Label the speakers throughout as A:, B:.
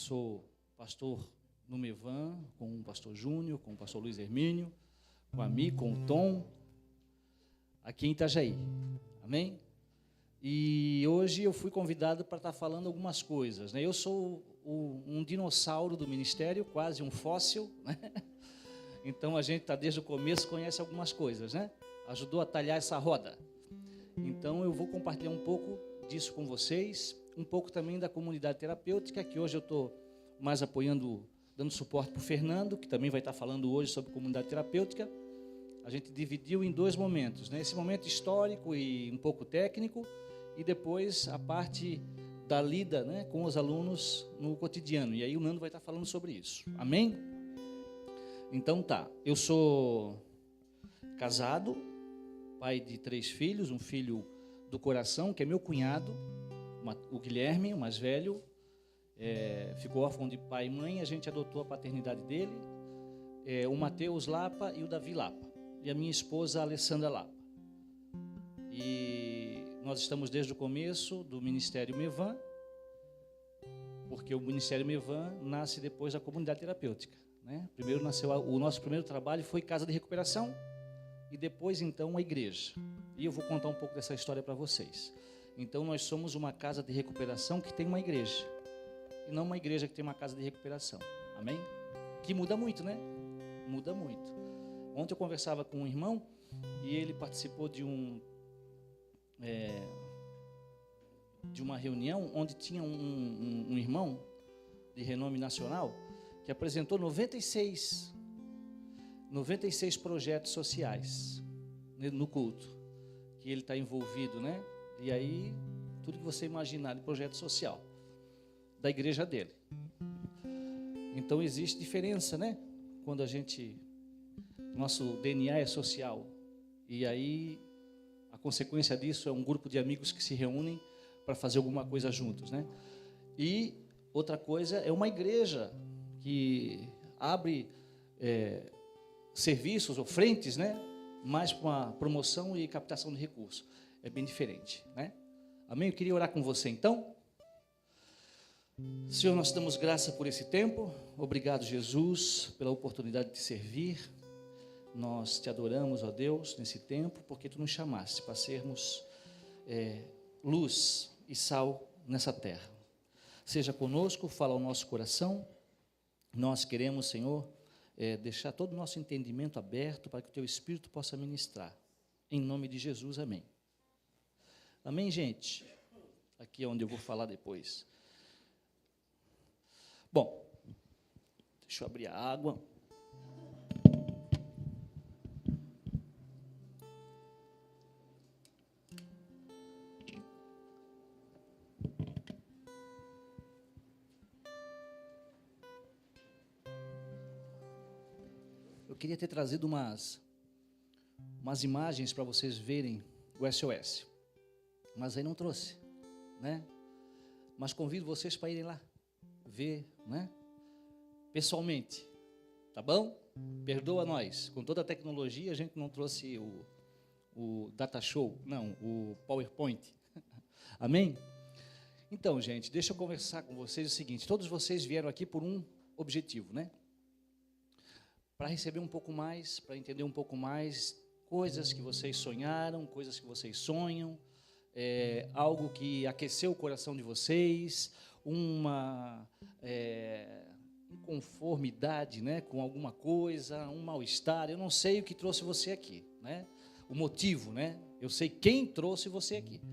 A: sou pastor no Mevan, com o pastor Júnior, com o pastor Luiz Hermínio, com a Mi, com o Tom, aqui em Itajaí. Amém? E hoje eu fui convidado para estar falando algumas coisas, né? Eu sou um dinossauro do ministério, quase um fóssil, né? Então a gente está desde o começo, conhece algumas coisas, né? Ajudou a talhar essa roda. Então eu vou compartilhar um pouco disso com vocês, um pouco também da comunidade terapêutica, que hoje eu estou mais apoiando, dando suporte para o Fernando, que também vai estar falando hoje sobre comunidade terapêutica. A gente dividiu em dois momentos, né? Esse momento histórico e um pouco técnico, e depois a parte da lida, né, com os alunos no cotidiano. E aí o Nando vai estar falando sobre isso. Amém? Então tá, eu sou casado, pai de 3 filhos, um filho do coração, que é meu cunhado, o Guilherme, o mais velho, ficou órfão de pai e mãe, a gente adotou a paternidade dele, o Mateus Lapa e o Davi Lapa, e a minha esposa, a Alessandra Lapa. E nós estamos desde o começo do Ministério Mevan, porque o Ministério Mevan nasce depois da comunidade terapêutica, né? Primeiro nasceu, o nosso primeiro trabalho foi casa de recuperação, e depois então a igreja. E eu vou contar um pouco dessa história para vocês. Então nós somos uma casa de recuperação que tem uma igreja, e não uma igreja que tem uma casa de recuperação. Amém? Que muda muito, né? Muda muito. Ontem eu conversava com um irmão e ele participou de uma reunião onde tinha um irmão de renome nacional que apresentou 96 projetos sociais, né, no culto, que ele está envolvido, né? E aí, tudo que você imaginar de projeto social da igreja dele. Então, existe diferença, né? Quando nosso DNA é social, e aí a consequência disso é um grupo de amigos que se reúnem para fazer alguma coisa juntos, né? E outra coisa é uma igreja que abre serviços ou frentes, né? Mais para uma promoção e captação de recursos. É bem diferente, né? Amém? Eu queria orar com você então. Senhor, nós te damos graça por esse tempo. Obrigado, Jesus, pela oportunidade de servir. Nós te adoramos, ó Deus, nesse tempo, porque tu nos chamaste para sermos luz e sal nessa terra. Seja conosco, fala ao nosso coração. Nós queremos, Senhor, deixar todo o nosso entendimento aberto para que o teu Espírito possa ministrar. Em nome de Jesus, amém. Amém, gente? Aqui é onde eu vou falar depois. Bom, deixa eu abrir a água. Eu queria ter trazido umas imagens para vocês verem o SOS, mas aí não trouxe, né? Mas convido vocês para irem lá ver, né? Pessoalmente, tá bom? Perdoa nós, com toda a tecnologia a gente não trouxe o data show, não, o PowerPoint. Amém? Então, gente, deixa eu conversar com vocês o seguinte: todos vocês vieram aqui por um objetivo, né? Para receber um pouco mais, para entender um pouco mais coisas que vocês sonharam, coisas que vocês sonham, algo que aqueceu o coração de vocês, uma inconformidade, né, com alguma coisa, um mal-estar. Eu não sei o que trouxe você aqui, né? O motivo, né? Eu sei quem trouxe você aqui,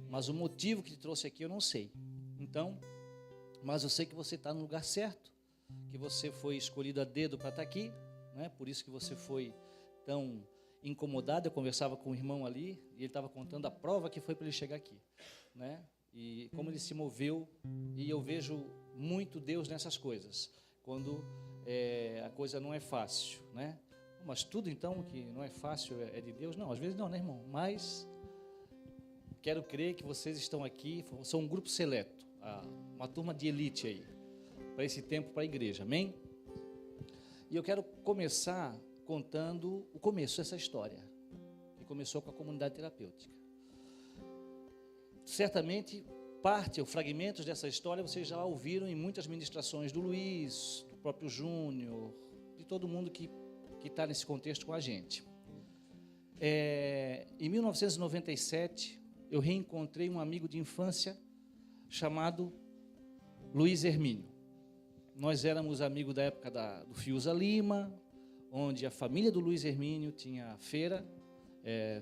A: mas o motivo que te trouxe aqui eu não sei. Então, mas eu sei que você está no lugar certo, que você foi escolhido a dedo para estar aqui, né? Por isso que você foi tão incomodado. Eu conversava com um irmão ali e ele estava contando a prova que foi para ele chegar aqui, né? E como ele se moveu, e eu vejo muito Deus nessas coisas, quando a coisa não é fácil, né? Mas tudo então que não é fácil é de Deus? Não, às vezes não, né, irmão? Mas quero crer que vocês estão aqui, são um grupo seleto, uma turma de elite aí, para esse tempo, para a igreja, amém? E eu quero começar contando o começo dessa história, que começou com a comunidade terapêutica. Certamente, parte ou fragmentos dessa história vocês já ouviram em muitas ministrações do Luiz, do próprio Júnior, de todo mundo que está nesse contexto com a gente. Em 1997, eu reencontrei um amigo de infância chamado Luiz Hermínio. Nós éramos amigos da época do Fiuza Lima, onde a família do Luiz Hermínio tinha feira,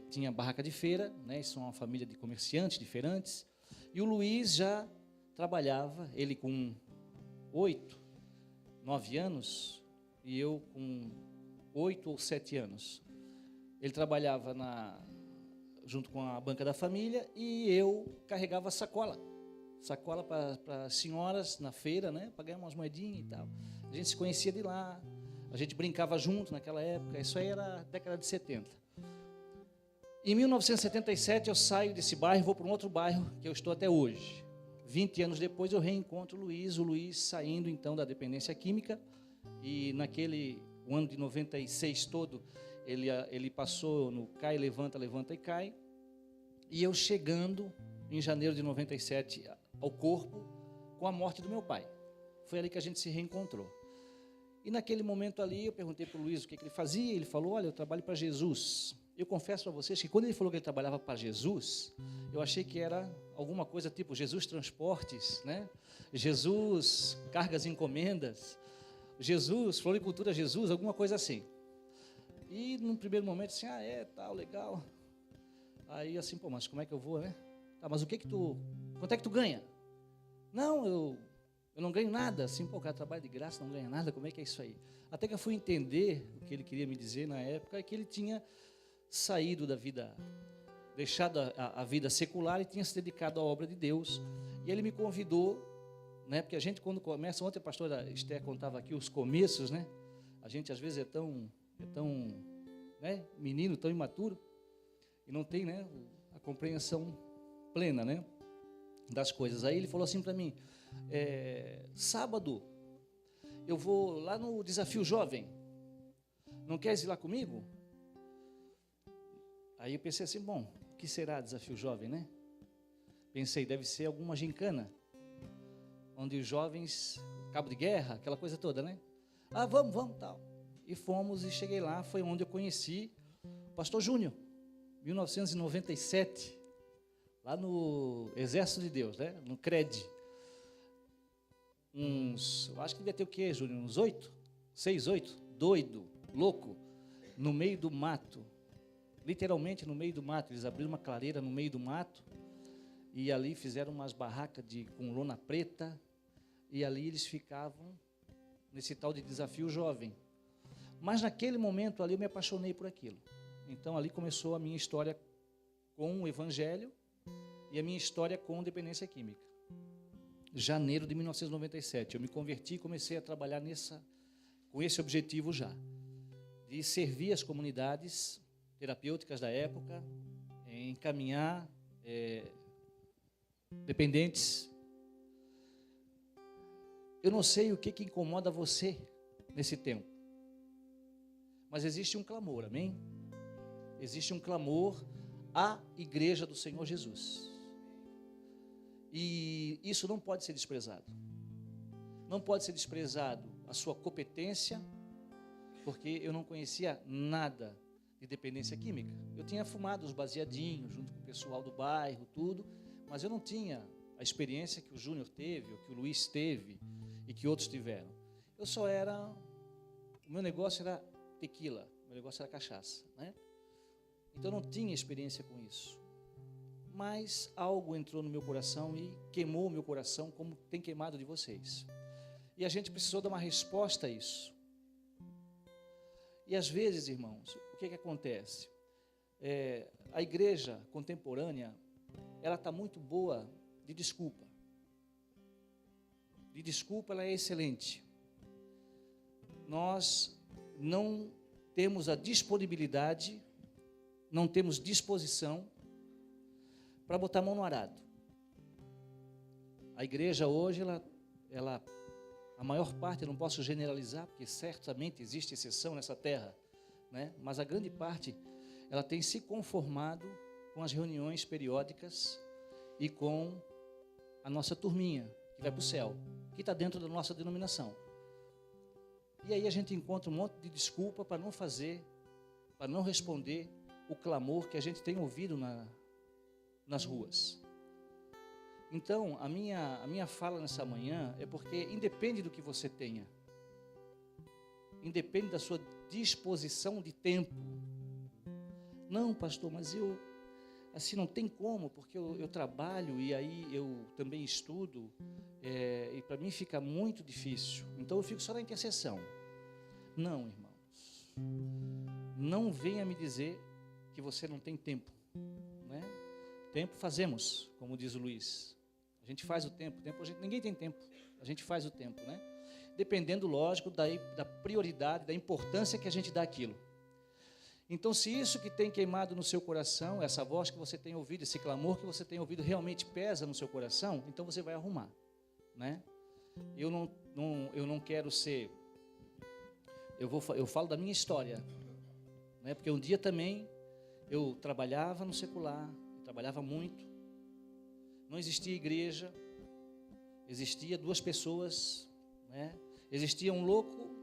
A: tinha barraca de feira, né? Isso é uma família de comerciantes, de feirantes, e o Luiz já trabalhava, ele com 8, 9 anos, e eu com 8 ou 7 anos. Ele trabalhava junto com a banca da família e eu carregava sacola para as senhoras na feira, né, para ganhar umas moedinhas e tal. A gente se conhecia de lá, a gente brincava junto naquela época, isso aí era década de 70. Em 1977 eu saio desse bairro e vou para um outro bairro que eu estou até hoje. 20 anos depois eu reencontro o Luiz saindo então da dependência química, e o ano de 96 todo, ele passou no cai, levanta, levanta e cai, e eu chegando em janeiro de 97 ao corpo com a morte do meu pai. Foi ali que a gente se reencontrou. E naquele momento ali eu perguntei para o Luiz o que ele fazia, ele falou: olha, eu trabalho para Jesus. Eu confesso para vocês que quando ele falou que ele trabalhava para Jesus, eu achei que era alguma coisa tipo Jesus Transportes, né? Jesus Cargas e Encomendas, Jesus Floricultura Jesus, alguma coisa assim. E num primeiro momento assim, tal, legal. Aí assim, pô, mas como é que eu vou, né? Tá, mas quanto é que tu ganha? Não, eu não ganho nada. Assim, pô, o cara trabalha de graça, não ganha nada, como é que é isso aí? Até que eu fui entender o que ele queria me dizer na época, é que ele tinha saído da vida, deixado a vida secular e tinha se dedicado à obra de Deus. E ele me convidou, né? Porque a gente quando começa, ontem a pastora Esther contava aqui os começos, né? A gente às vezes é tão né, menino, tão imaturo, e não tem, né, a compreensão plena, né, das coisas. Aí ele falou assim para mim: sábado eu vou lá no Desafio Jovem, não queres ir lá comigo? Aí eu pensei assim, bom, o que será Desafio Jovem, né? Pensei, deve ser alguma gincana, onde os jovens, cabo de guerra, aquela coisa toda, né? Vamos, tal. E fomos, e cheguei lá, foi onde eu conheci o pastor Júnior, 1997, lá no Exército de Deus, né? No CRED. Eu acho que devia ter o quê, Júnior? Uns 6, 8, doido, louco, no meio do mato, literalmente no meio do mato. Eles abriram uma clareira no meio do mato, e ali fizeram umas barracas com lona preta, e ali eles ficavam nesse tal de Desafio Jovem. Mas naquele momento ali eu me apaixonei por aquilo. Então ali começou a minha história com o Evangelho e a minha história com dependência química. Janeiro de 1997, eu me converti e comecei a trabalhar com esse objetivo já, de servir as comunidades terapêuticas da época, encaminhar dependentes. Eu não sei o que incomoda você nesse tempo, mas existe um clamor, amém? Existe um clamor à igreja do Senhor Jesus. E isso não pode ser desprezado. Não pode ser desprezado a sua competência, porque eu não conhecia nada de dependência química. Eu tinha fumado os baseadinhos junto com o pessoal do bairro, tudo, mas eu não tinha a experiência que o Júnior teve, ou que o Luiz teve, e que outros tiveram. O meu negócio era tequila, o meu negócio era cachaça, né? Então eu não tinha experiência com isso. Mas algo entrou no meu coração e queimou o meu coração como tem queimado de vocês. E a gente precisou dar uma resposta a isso. E às vezes, irmãos, o que acontece? A igreja contemporânea, ela está muito boa de desculpa. De desculpa, ela é excelente. Nós não temos a disponibilidade, não temos disposição para botar a mão no arado. A igreja hoje, a maior parte, eu não posso generalizar, porque certamente existe exceção nessa terra, né? Mas a grande parte, ela tem se conformado com as reuniões periódicas e com a nossa turminha, que vai para o céu, que está dentro da nossa denominação. E aí a gente encontra um monte de desculpa para não fazer, para não responder o clamor que a gente tem ouvido nas ruas. Então, a minha fala nessa manhã é porque independe do que você tenha, independe da sua disposição de tempo. Não, pastor, mas eu, assim, não tem como, porque eu trabalho e aí eu também estudo, e para mim fica muito difícil, então eu fico só na intercessão. Não, irmãos, não venha me dizer que você não tem tempo, né? Tempo fazemos, como diz o Luiz, a gente faz o tempo ninguém tem tempo, a gente faz o tempo, né? Dependendo, lógico, da prioridade, da importância que a gente dá àquilo. Então, se isso que tem queimado no seu coração, essa voz que você tem ouvido, esse clamor que você tem ouvido realmente pesa no seu coração, então você vai arrumar, né? Eu não quero ser, eu falo da minha história, né? Porque um dia também eu trabalhava no secular, trabalhava muito, não existia igreja, existia 2 pessoas, né? Existia um louco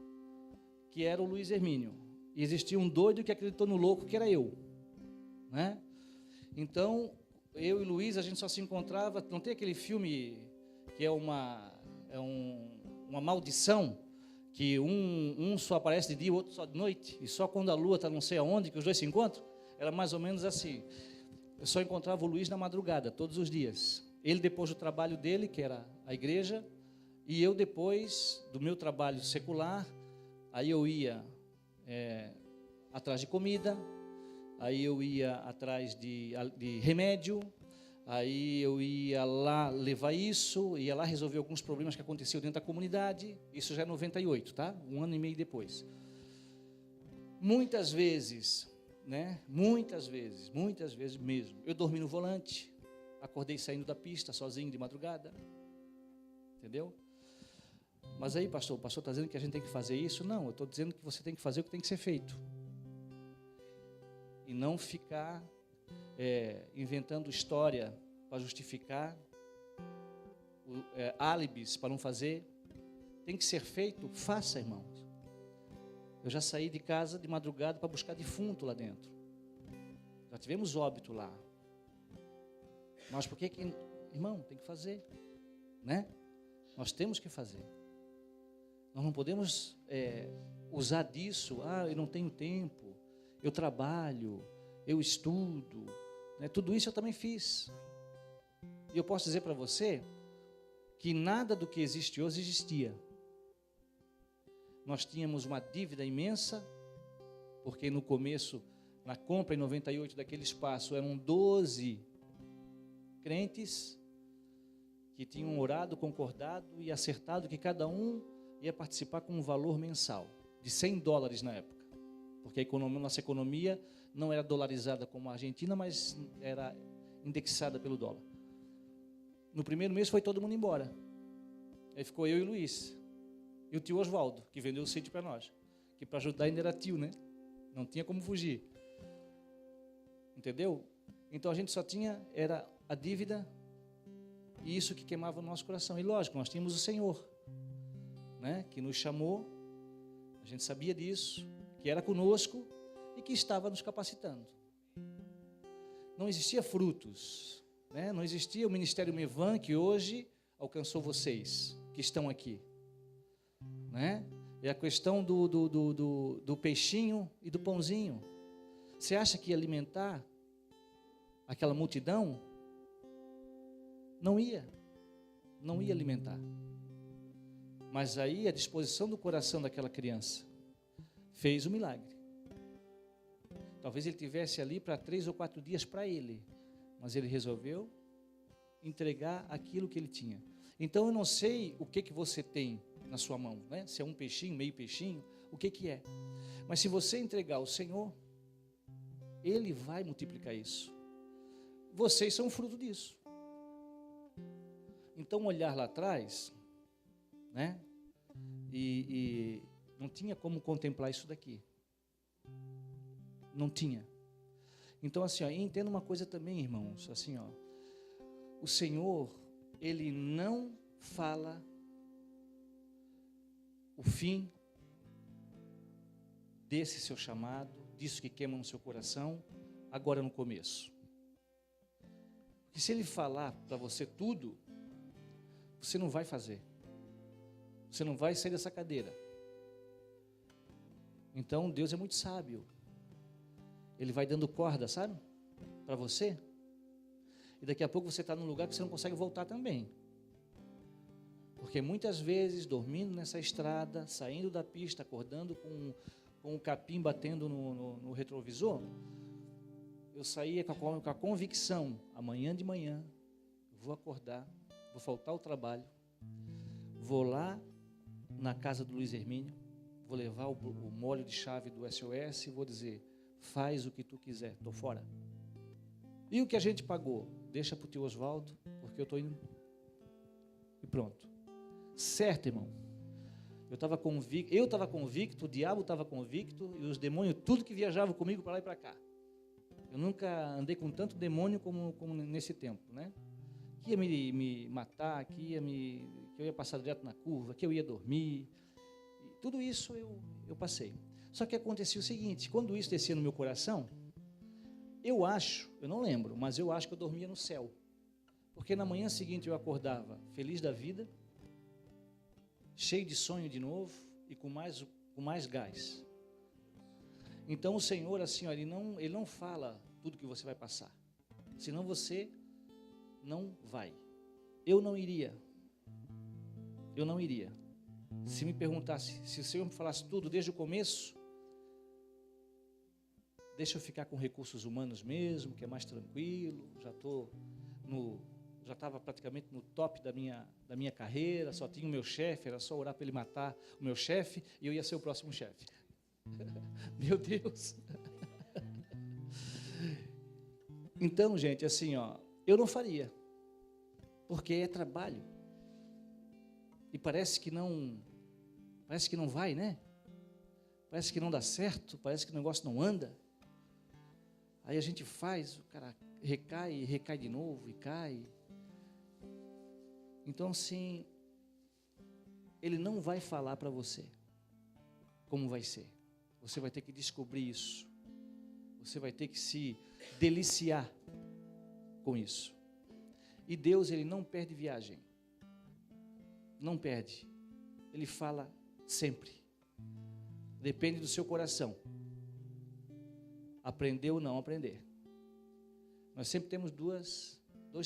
A: que era o Luiz Hermínio, e existia um doido que acreditou no louco que era eu, né? Então, eu e Luiz, a gente só se encontrava, não tem aquele filme que é uma maldição, que um só aparece de dia, o outro só de noite, e só quando a lua está não sei aonde, que os dois se encontram? Era mais ou menos assim. Eu só encontrava o Luiz na madrugada, todos os dias. Ele depois do trabalho dele, que era a igreja, e eu depois do meu trabalho secular, aí eu ia atrás de comida, aí eu ia atrás de remédio, aí eu ia lá levar isso, ia lá resolver alguns problemas que aconteciam dentro da comunidade, isso já é 98, tá? 1 ano e meio depois. Muitas vezes, né? Muitas vezes mesmo, eu dormi no volante, acordei saindo da pista sozinho de madrugada, entendeu? Mas aí, pastor, o pastor está dizendo que a gente tem que fazer isso? Não, eu estou dizendo que você tem que fazer o que tem que ser feito. E não ficar inventando história para justificar, álibis para não fazer. Tem que ser feito, faça, irmãos. Eu já saí de casa de madrugada para buscar defunto lá dentro. Já tivemos óbito lá. Mas por que, irmão, tem que fazer, né? Nós temos que fazer. Nós não podemos usar disso, eu não tenho tempo, eu trabalho, eu estudo, né? Tudo isso eu também fiz. E eu posso dizer para você que nada do que existe hoje existia. Nós tínhamos uma dívida imensa, porque no começo, na compra em 98 daquele espaço, eram 12 crentes que tinham orado, concordado e acertado que cada um ia participar com um valor mensal de $100 na época, porque a nossa economia não era dolarizada como a Argentina, mas era indexada pelo dólar. No primeiro mês foi todo mundo embora, aí ficou eu e o Luiz, e o tio Oswaldo, que vendeu o sítio para nós, que para ajudar ainda era tio, né? Não tinha como fugir, entendeu? Então a gente só tinha, era a dívida, e isso que queimava o nosso coração. E lógico, nós tínhamos o Senhor, né, que nos chamou, a gente sabia disso, que era conosco e que estava nos capacitando. Não existia frutos, né? Não existia o Ministério Mevan que hoje alcançou vocês, que estão aqui, né? É a questão do peixinho e do pãozinho. Você acha que ia alimentar aquela multidão? Não ia alimentar. Mas aí a disposição do coração daquela criança fez o milagre. Talvez ele tivesse ali para 3 ou 4 dias para ele, mas ele resolveu entregar aquilo que ele tinha. Então eu não sei o que você tem na sua mão, né? Se é um peixinho, meio peixinho, o que é? Mas se você entregar ao Senhor, Ele vai multiplicar isso. Vocês são fruto disso. Então olhar lá atrás, né? E não tinha como contemplar isso daqui. Não tinha. Então assim, entenda uma coisa também, irmãos, assim, o Senhor, Ele não fala o fim desse seu chamado, disso que queima no seu coração, agora no começo. Porque se ele falar para você tudo, você não vai fazer. Você não vai sair dessa cadeira. Então Deus é muito sábio. Ele vai dando corda, sabe? Para você. E daqui a pouco você está num lugar que você não consegue voltar também. Porque muitas vezes, dormindo nessa estrada, saindo da pista, acordando com o capim batendo no retrovisor, eu saía com a convicção, amanhã de manhã, vou acordar, vou faltar ao trabalho, vou lá na casa do Luiz Hermínio, vou levar o molho de chave do SOS e vou dizer, faz o que tu quiser, estou fora. E o que a gente pagou? Deixa para o tio Oswaldo, porque eu estou indo. E pronto. Certo, irmão? Eu estava convicto, o diabo estava convicto, e os demônios, tudo que viajavam comigo para lá e para cá. Eu nunca andei com tanto demônio como nesse tempo, né? Que ia me matar, que eu ia passar direto na curva, que eu ia dormir. E tudo isso eu passei. Só que acontecia o seguinte, quando isso descia no meu coração, eu não lembro, mas eu acho que eu dormia no céu. Porque na manhã seguinte eu acordava feliz da vida, cheio de sonho de novo e com mais gás. Então o Senhor, assim, ó, ele não fala tudo que você vai passar. Senão você não vai. Eu não iria. Se me perguntasse, se o Senhor me falasse tudo desde o começo, deixa eu ficar com recursos humanos mesmo, que é mais tranquilo, já estava praticamente no top da minha carreira, só tinha o meu chefe, era só orar para ele matar o meu chefe e eu ia ser o próximo chefe. Meu Deus. Então, gente, assim, ó, eu não faria, porque é trabalho. E parece que não vai, né? Parece que não dá certo, parece que o negócio não anda. Aí a gente faz, o cara recai de novo e cai. Então, assim, ele não vai falar para você como vai ser. Você vai ter que descobrir isso. Você vai ter que se deliciar com isso. E Deus, ele não perde viagem. Não perde. Ele fala sempre. Depende do seu coração. Aprender ou não aprender. Nós sempre temos dois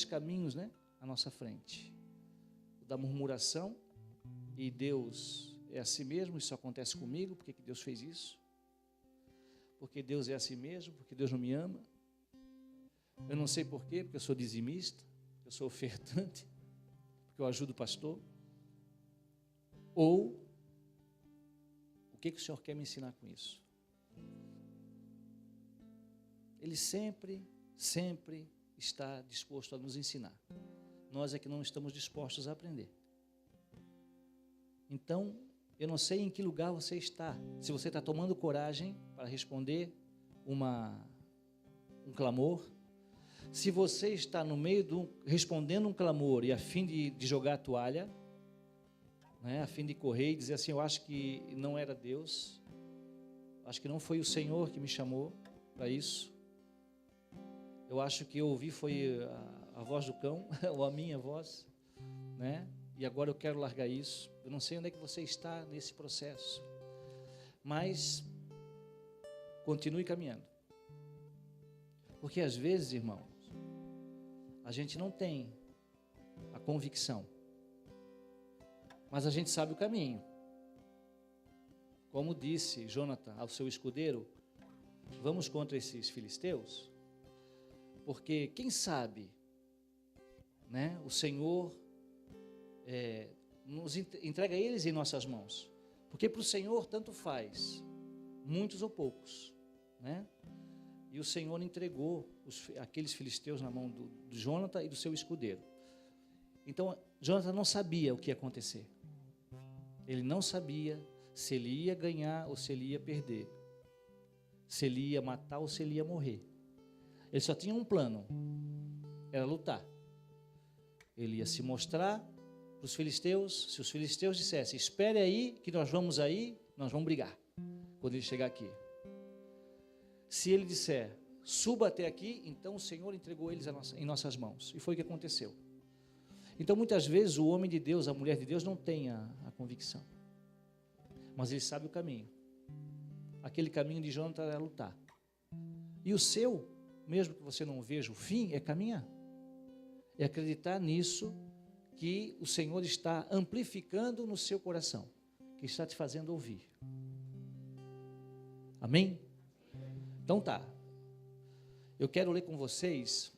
A: caminhos, né, à nossa frente. O da murmuração, e Deus é assim mesmo, isso acontece comigo, por que Deus fez isso? Porque Deus é assim mesmo, porque Deus não me ama. Eu não sei porquê, porque eu sou dizimista, eu sou ofertante, porque eu ajudo o pastor. Ou, o que o Senhor quer me ensinar com isso? Ele sempre está disposto a nos ensinar. Nós é que não estamos dispostos a aprender. Então, eu não sei em que lugar você está. Se você está tomando coragem para responder um clamor. Se você está no meio respondendo um clamor e a fim de jogar a toalha, né, a fim de correr e dizer assim, eu acho que não era Deus. Acho que não foi o Senhor que me chamou para isso. Eu acho que eu ouvi foi a voz do cão, ou a minha voz, né? E agora eu quero largar isso. Eu não sei onde é que você está nesse processo, mas continue caminhando. Porque às vezes, irmãos, a gente não tem a convicção, mas a gente sabe o caminho. Como disse Jonathan ao seu escudeiro, vamos contra esses filisteus, porque quem sabe, né, o Senhor nos entrega eles em nossas mãos, porque para o Senhor tanto faz, muitos ou poucos, né? E o Senhor entregou aqueles filisteus na mão do Jonathan e do seu escudeiro. Então, Jonathan não sabia o que ia acontecer. Ele não sabia se ele ia ganhar ou se ele ia perder, se ele ia matar ou se ele ia morrer. Ele só tinha um plano, era lutar. Ele ia se mostrar para os filisteus. Se os filisteus dissessem, espere aí que nós vamos brigar quando ele chegar aqui. Se ele disser, suba até aqui, então o Senhor entregou eles em nossas mãos. E foi o que aconteceu. Então muitas vezes o homem de Deus, a mulher de Deus não tem a convicção, mas ele sabe o caminho. Aquele caminho de Jonathan é lutar. E o seu, mesmo que você não veja o fim, é caminhar. É acreditar nisso que o Senhor está amplificando no seu coração, que está te fazendo ouvir. Amém? Então tá. Eu quero ler com vocês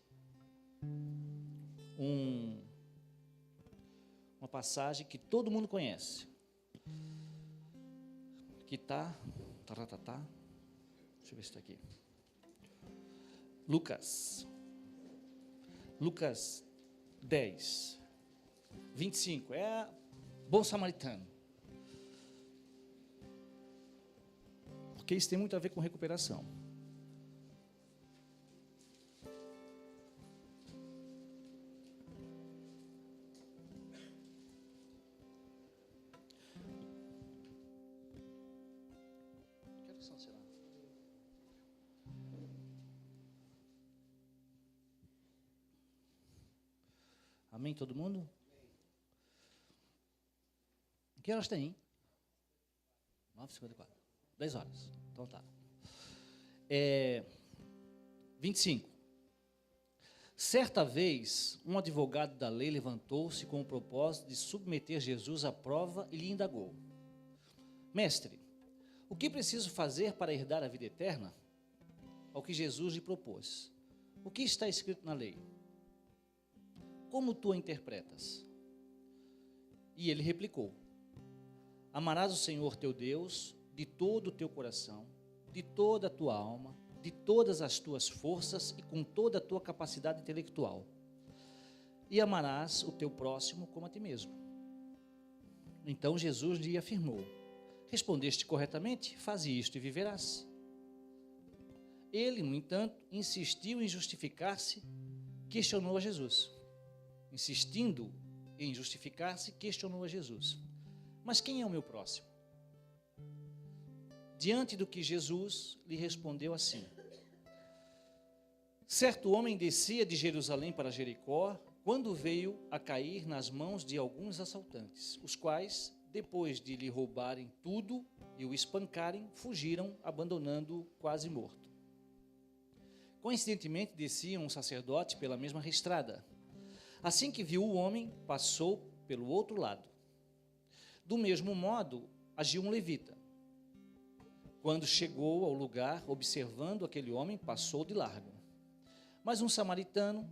A: uma passagem que todo mundo conhece. Que está... Deixa eu ver se está aqui. Lucas 10, 25, é bom samaritano. Porque isso tem muito a ver com recuperação. Amém, todo mundo? Que horas tem? 9h54. 10 horas. Então tá. 25. Certa vez, um advogado da lei levantou-se com o propósito de submeter Jesus à prova e lhe indagou: Mestre, o que preciso fazer para herdar a vida eterna? Ao que Jesus lhe propôs: o que está escrito na lei? Como tu a interpretas? E ele replicou: amarás o Senhor teu Deus de todo o teu coração, de toda a tua alma, de todas as tuas forças e com toda a tua capacidade intelectual. E amarás o teu próximo como a ti mesmo. Então Jesus lhe afirmou: respondeste corretamente, faze isto e viverás. Ele, no entanto, insistiu em justificar-se, questionou a Jesus. Insistindo em justificar-se, questionou a Jesus: mas quem é o meu próximo? Diante do que Jesus lhe respondeu assim: certo homem descia de Jerusalém para Jericó, quando veio a cair nas mãos de alguns assaltantes, os quais, depois de lhe roubarem tudo e o espancarem, fugiram, abandonando-o quase morto. Coincidentemente, descia um sacerdote pela mesma estrada. Assim que viu o homem, passou pelo outro lado. Do mesmo modo, agiu um levita. Quando chegou ao lugar, observando aquele homem, passou de largo. Mas um samaritano,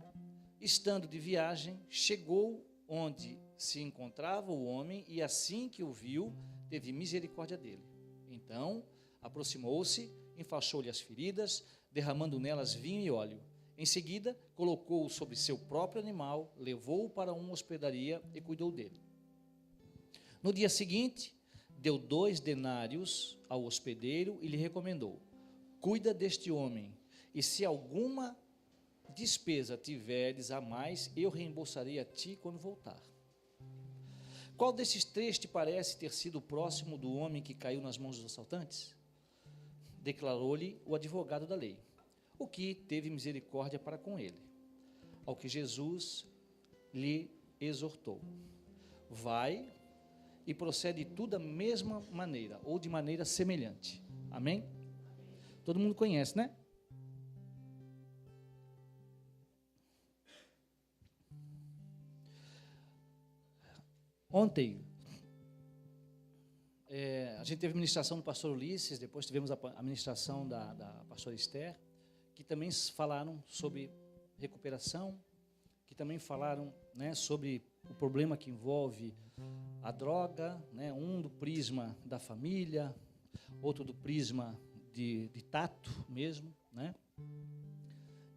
A: estando de viagem, chegou onde se encontrava o homem e, assim que o viu, teve misericórdia dele. Então, aproximou-se, enfaixou-lhe as feridas, derramando nelas vinho e óleo. Em seguida, colocou-o sobre seu próprio animal, levou-o para uma hospedaria e cuidou dele. No dia seguinte, deu 2 denários ao hospedeiro e lhe recomendou: cuida deste homem, e se alguma despesa tiveres a mais, eu reembolsarei a ti quando voltar. Qual desses 3 te parece ter sido próximo do homem que caiu nas mãos dos assaltantes? Declarou-lhe o advogado da lei: o que teve misericórdia para com ele. Ao que Jesus lhe exortou: vai e procede tudo da mesma maneira, ou de maneira semelhante. Amém? Todo mundo conhece, né? Ontem, a gente teve a ministração do pastor Ulisses, depois tivemos a ministração da pastora Esther, que também falaram sobre recuperação, que também falaram, né, sobre o problema que envolve a droga, né, um do prisma da família, outro do prisma de tato mesmo, né?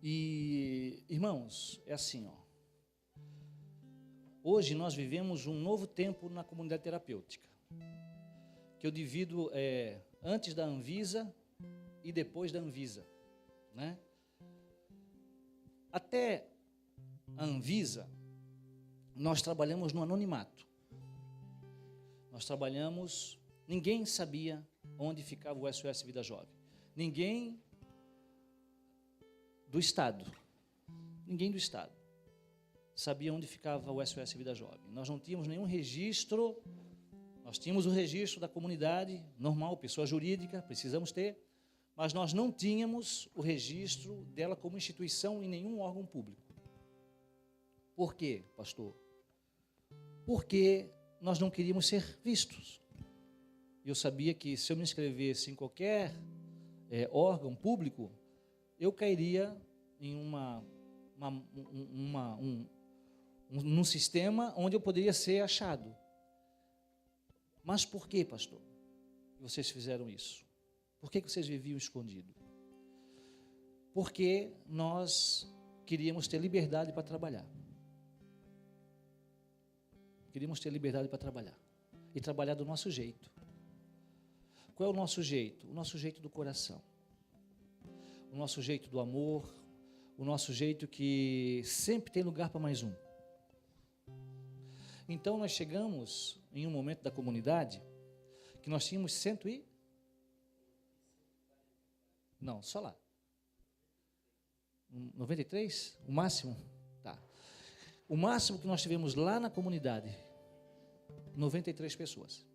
A: E, irmãos, é assim, ó. Hoje nós vivemos um novo tempo na comunidade terapêutica, que eu divido antes da Anvisa e depois da Anvisa, né? Até a Anvisa, nós trabalhamos no anonimato. Ninguém sabia onde ficava o SOS Vida Jovem. Ninguém do Estado sabia onde ficava o SOS Vida Jovem. Nós não tínhamos nenhum registro, nós tínhamos o registro da comunidade, normal, pessoa jurídica, precisamos ter, mas nós não tínhamos o registro dela como instituição em nenhum órgão público. Por quê, pastor? Porque nós não queríamos ser vistos. Eu sabia que se eu me inscrevesse em qualquer órgão público, eu cairia em num sistema onde eu poderia ser achado. Mas por que, pastor, vocês fizeram isso? Por que vocês viviam escondido? Porque nós queríamos ter liberdade para trabalhar. Queríamos ter liberdade para trabalhar. E trabalhar do nosso jeito. Qual é o nosso jeito? O nosso jeito do coração. O nosso jeito do amor. O nosso jeito que sempre tem lugar para mais um. Então nós chegamos em um momento da comunidade que nós tínhamos 93? O máximo? Tá. O máximo que nós tivemos lá na comunidade, 93 pessoas.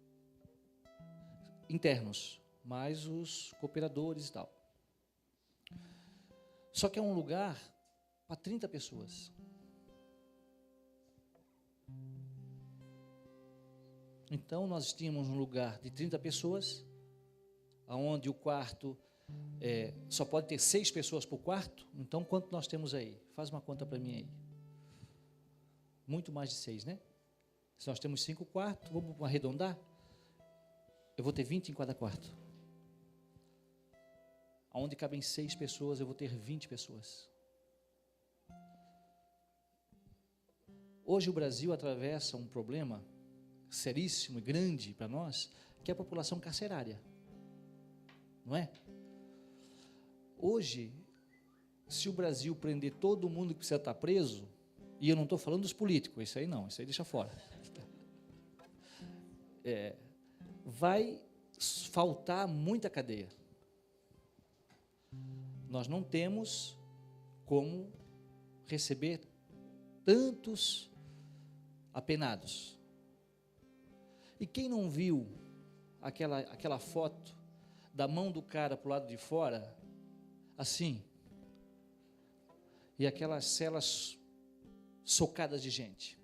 A: Internos, mais os cooperadores e tal. Só que é um lugar para 30 pessoas. Então, nós tínhamos um lugar de 30 pessoas, onde o quarto só pode ter 6 pessoas por quarto. Então, quanto nós temos aí? Faz uma conta para mim aí. Muito mais de 6, né? Se nós temos 5 quartos, vamos arredondar? Eu vou ter 20 em cada quarto. Onde cabem 6 pessoas, eu vou ter 20 pessoas. Hoje o Brasil atravessa um problema seríssimo e grande para nós, que é a população carcerária. Não é? Hoje, se o Brasil prender todo mundo que precisa estar preso, e eu não estou falando dos políticos, isso aí não, isso aí deixa fora. Vai faltar muita cadeia. Nós não temos como receber tantos apenados. E quem não viu aquela foto da mão do cara para o lado de fora, assim, e aquelas celas socadas de gente?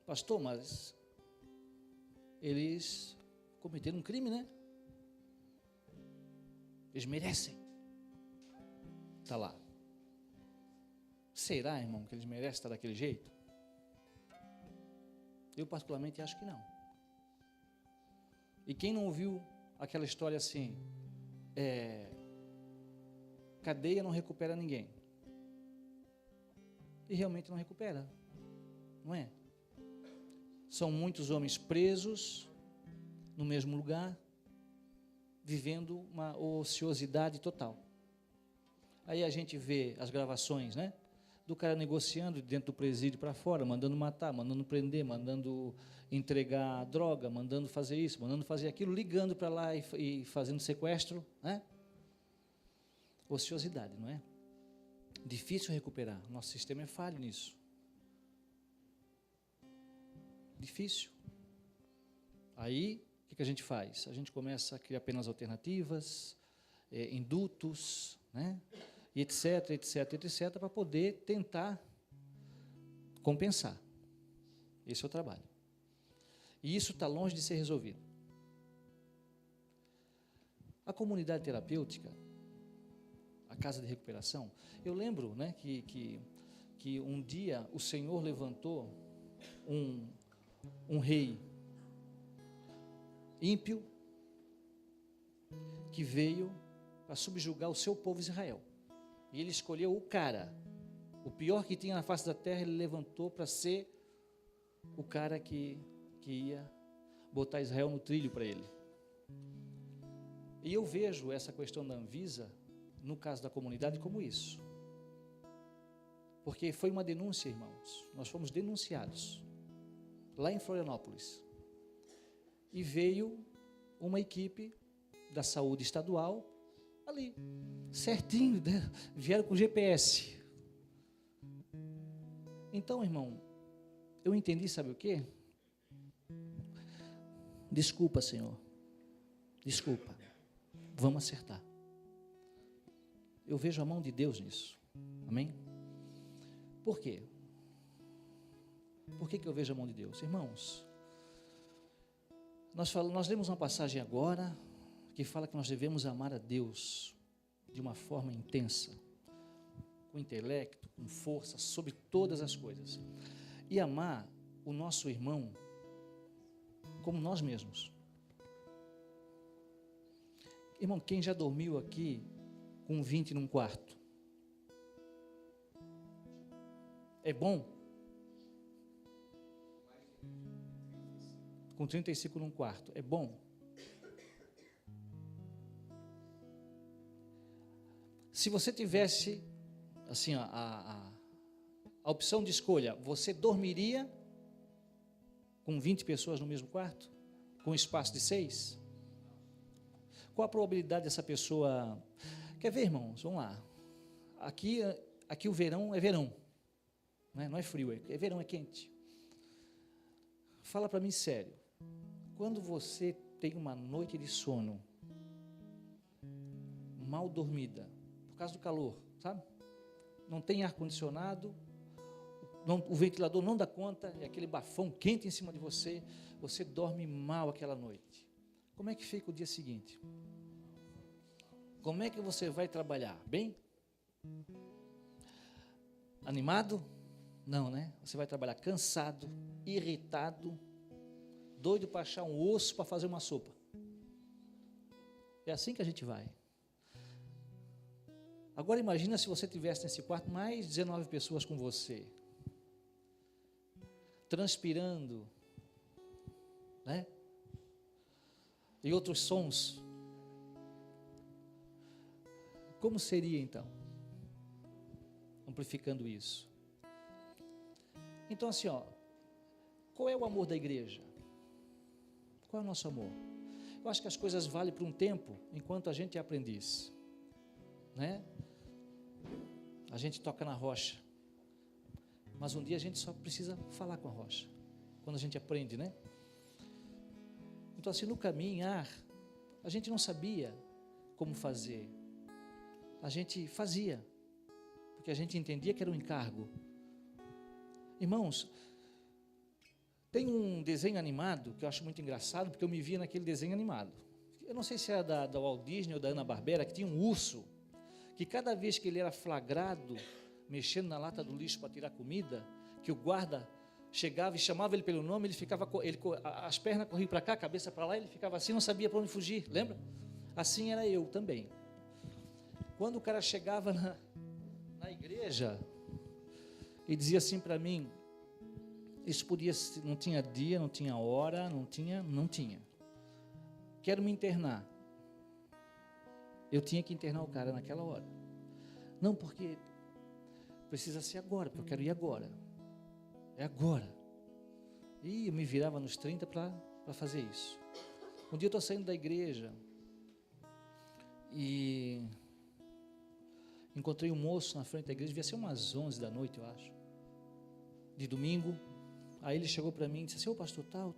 A: Pastor, mas eles cometeram um crime, né? Eles merecem. Está lá. Será, irmão, que eles merecem estar daquele jeito? Eu particularmente acho que não. E quem não ouviu aquela história assim, cadeia não recupera ninguém. E realmente não recupera, não é? São muitos homens presos no mesmo lugar, vivendo uma ociosidade total. Aí a gente vê as gravações, né? Do cara negociando dentro do presídio para fora, mandando matar, mandando prender, mandando entregar droga, mandando fazer isso, mandando fazer aquilo, ligando para lá e fazendo sequestro, né? Ociosidade, não é? Difícil recuperar. Nosso sistema é falho nisso. Difícil. Aí, o que a gente faz? A gente começa a criar penas alternativas, indultos, né? E etc, para poder tentar compensar. Esse é o trabalho. E isso está longe de ser resolvido. A comunidade terapêutica, a casa de recuperação, eu lembro, né, que um dia o Senhor levantou um rei ímpio que veio para subjugar o seu povo Israel. E ele escolheu o pior que tinha na face da terra, ele levantou para ser o cara que ia botar Israel no trilho para ele. E eu vejo essa questão da Anvisa no caso da comunidade, como isso. Porque foi uma denúncia, irmãos. Nós fomos denunciados lá em Florianópolis. E veio uma equipe da saúde estadual ali, certinho, né? Vieram com GPS. Então, irmão, eu entendi, sabe o quê? Desculpa, Senhor. Desculpa. Vamos acertar. Eu vejo a mão de Deus nisso. Amém? Por quê? Por que eu vejo a mão de Deus? Irmãos, nós lemos uma passagem agora que fala que nós devemos amar a Deus de uma forma intensa, com intelecto, com força, sobre todas as coisas. E amar o nosso irmão como nós mesmos. Irmão, quem já dormiu aqui com 20 num quarto? É bom? Com 35 num quarto, é bom? Se você tivesse, assim, a opção de escolha, você dormiria com 20 pessoas no mesmo quarto? Com espaço de 6? Qual a probabilidade dessa pessoa... Quer ver, irmãos? Vamos lá. Aqui o verão é verão. Não é frio, é verão, é quente. Fala para mim sério. Quando você tem uma noite de sono mal dormida, por causa do calor, sabe? Não tem ar-condicionado, o ventilador não dá conta, é aquele bafão quente em cima de você, você dorme mal aquela noite. Como é que fica o dia seguinte? Como é que você vai trabalhar? Bem? Animado? Não, né? Você vai trabalhar cansado, irritado, doido para achar um osso para fazer uma sopa. É assim que a gente vai. Agora imagina se você tivesse nesse quarto mais 19 pessoas com você, transpirando, né? E outros sons. Como seria então? Amplificando isso. Então assim, qual é o amor da igreja? Qual é o nosso amor? Eu acho que as coisas valem por um tempo, enquanto a gente é aprendiz, né? A gente toca na rocha, mas um dia a gente só precisa falar com a rocha, quando a gente aprende, né? Então assim, no caminhar, a gente não sabia como fazer, a gente fazia, porque a gente entendia que era um encargo. Irmãos, tem um desenho animado que eu acho muito engraçado, porque eu me via naquele desenho animado. Eu não sei se era da Walt Disney ou da Hanna-Barbera, que tinha um urso, que cada vez que ele era flagrado, mexendo na lata do lixo para tirar comida, que o guarda chegava e chamava ele pelo nome, as pernas corriam para cá, a cabeça para lá, ele ficava assim, não sabia para onde fugir, lembra? Assim era eu também. Quando o cara chegava na igreja e dizia assim para mim, isso não tinha dia, não tinha hora, não tinha. Quero me internar. Eu tinha que internar o cara naquela hora. Não, porque precisa ser agora, porque eu quero ir agora. É agora. E eu me virava nos 30 para fazer isso. Um dia eu estou saindo da igreja e encontrei um moço na frente da igreja, devia ser umas 11 da noite, eu acho, de domingo. Aí ele chegou para mim e disse assim, ô pastor, tal,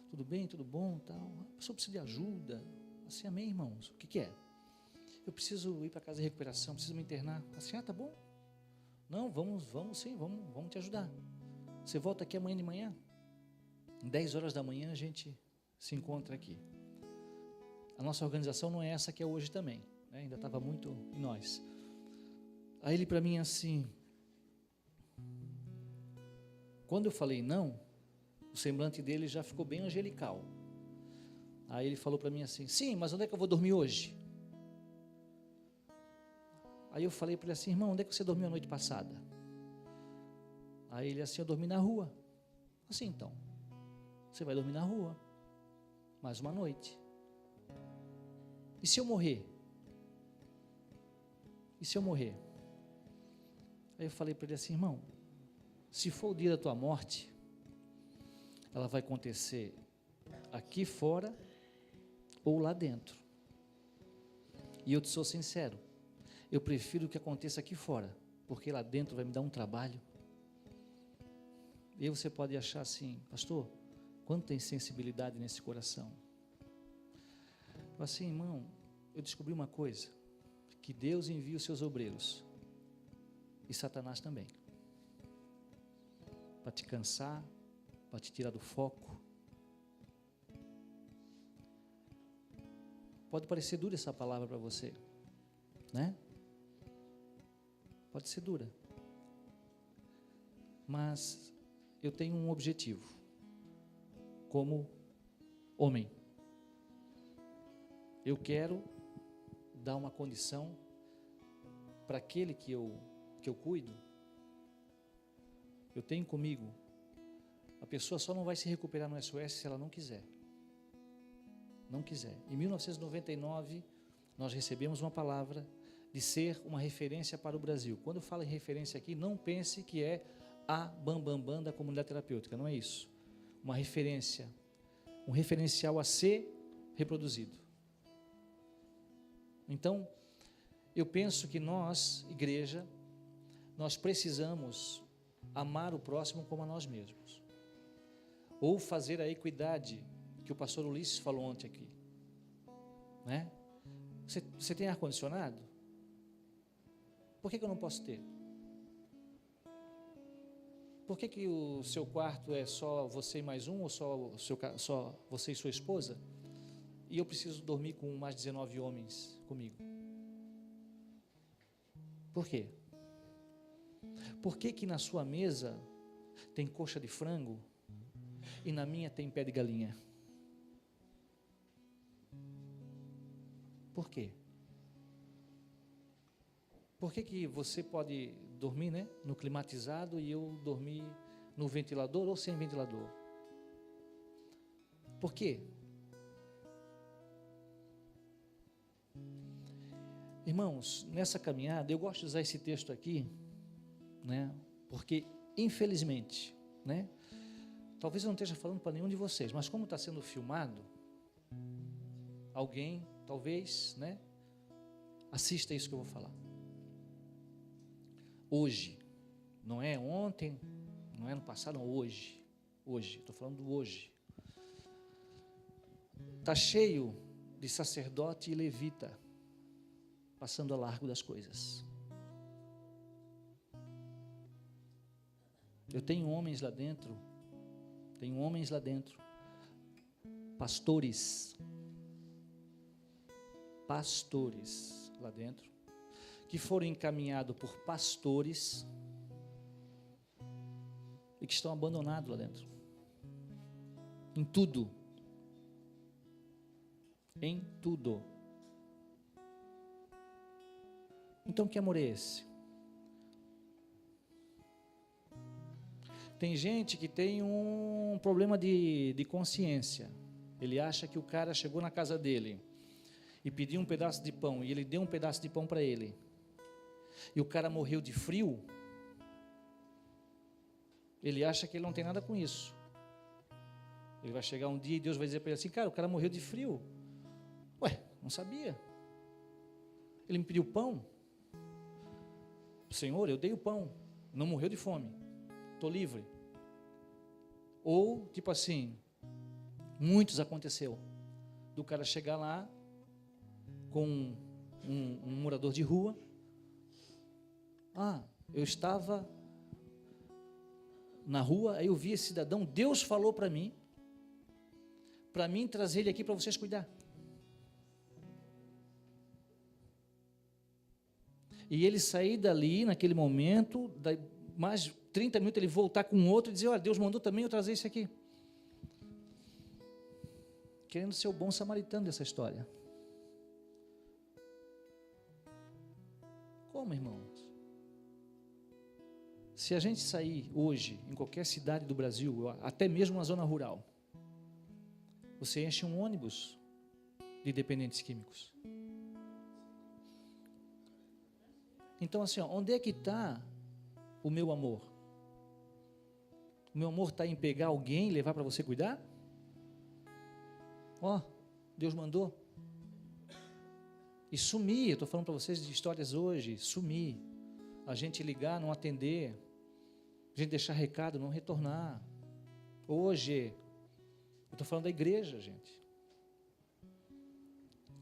A: tudo bem, tudo bom, tal. A pessoa precisa de ajuda. Assim, amém, irmãos? O que é? Eu preciso ir para casa de recuperação, preciso me internar. Assim, tá bom. Não, vamos sim, vamos te ajudar. Você volta aqui amanhã de manhã? 10 horas da manhã a gente se encontra aqui. A nossa organização não é essa que é hoje também, né? Ainda estava muito em nós. Aí ele para mim assim, quando eu falei não, o semblante dele já ficou bem angelical. Aí ele falou para mim assim, sim, mas onde é que eu vou dormir hoje? Aí eu falei para ele assim, irmão, onde é que você dormiu a noite passada? Aí ele assim, eu dormi na rua. Assim, então, você vai dormir na rua, mais uma noite. E se eu morrer? e se eu morrer? Aí eu falei para ele assim, irmão, se for o dia da tua morte, ela vai acontecer aqui fora ou lá dentro. E eu te sou sincero, eu prefiro que aconteça aqui fora, porque lá dentro vai me dar um trabalho. E aí você pode achar assim, pastor, quanta insensibilidade nesse coração. Eu assim, irmão, eu descobri uma coisa, que Deus envia os seus obreiros, e Satanás também, para te cansar, para te tirar do foco. Pode parecer dura essa palavra para você, né? Pode ser dura, mas eu tenho um objetivo, como homem. Eu quero dar uma condição para aquele que eu cuido. Eu tenho comigo, a pessoa só não vai se recuperar no SOS se ela não quiser. Não quiser. Em 1999, nós recebemos uma palavra de ser uma referência para o Brasil. Quando eu falo em referência aqui, não pense que é a bambambam da comunidade terapêutica, não é isso. Uma referência, um referencial a ser reproduzido. Então, eu penso que nós, igreja, nós precisamos amar o próximo como a nós mesmos. Ou fazer a equidade que o pastor Ulisses falou ontem aqui, né? Você tem ar-condicionado? Por que eu não posso ter? Por que o seu quarto é só você e mais um, ou só você e sua esposa? E eu preciso dormir com mais 19 homens comigo? Por quê? Por que na sua mesa tem coxa de frango e na minha tem pé de galinha? Por quê? Por que você pode dormir, né, no climatizado e eu dormir no ventilador ou sem ventilador? Por quê? Irmãos, nessa caminhada, eu gosto de usar esse texto aqui, né, porque infelizmente, né, talvez eu não esteja falando para nenhum de vocês, mas como está sendo filmado, alguém, talvez, né, assista isso que eu vou falar. Hoje, não é ontem, não é no passado, não, hoje, estou falando do hoje. Está cheio de sacerdote e levita, passando a largo das coisas. Eu tenho homens lá dentro, pastores lá dentro, que foram encaminhados por pastores e que estão abandonados lá dentro, em tudo. Então, que amor é esse? Tem gente que tem um problema de consciência. Ele acha que o cara chegou na casa dele e pediu um pedaço de pão, e ele deu um pedaço de pão para ele, e o cara morreu de frio. Ele acha que ele não tem nada com isso. Ele vai chegar um dia e Deus vai dizer para ele assim, cara, o cara morreu de frio. Ué, não sabia. Ele me pediu pão. Senhor, eu dei o pão, não morreu de fome, estou livre. Ou, tipo assim, muitos aconteceu, do cara chegar lá com um morador de rua. Eu estava na rua, aí eu vi esse cidadão, Deus falou para mim trazer ele aqui para vocês cuidar. E ele sair dali, naquele momento, mais 30 minutos, ele voltar com outro e dizer, olha, Deus mandou também eu trazer isso aqui. Querendo ser o bom samaritano dessa história. Como, irmãos? Se a gente sair hoje, em qualquer cidade do Brasil, até mesmo na zona rural, você enche um ônibus de dependentes químicos. Então assim, onde é que está o meu amor? O meu amor está em pegar alguém e levar para você cuidar? Deus mandou. E sumir, eu estou falando para vocês de histórias hoje, sumir. A gente ligar, não atender. A gente deixar recado, não retornar. Hoje, eu estou falando da igreja, gente.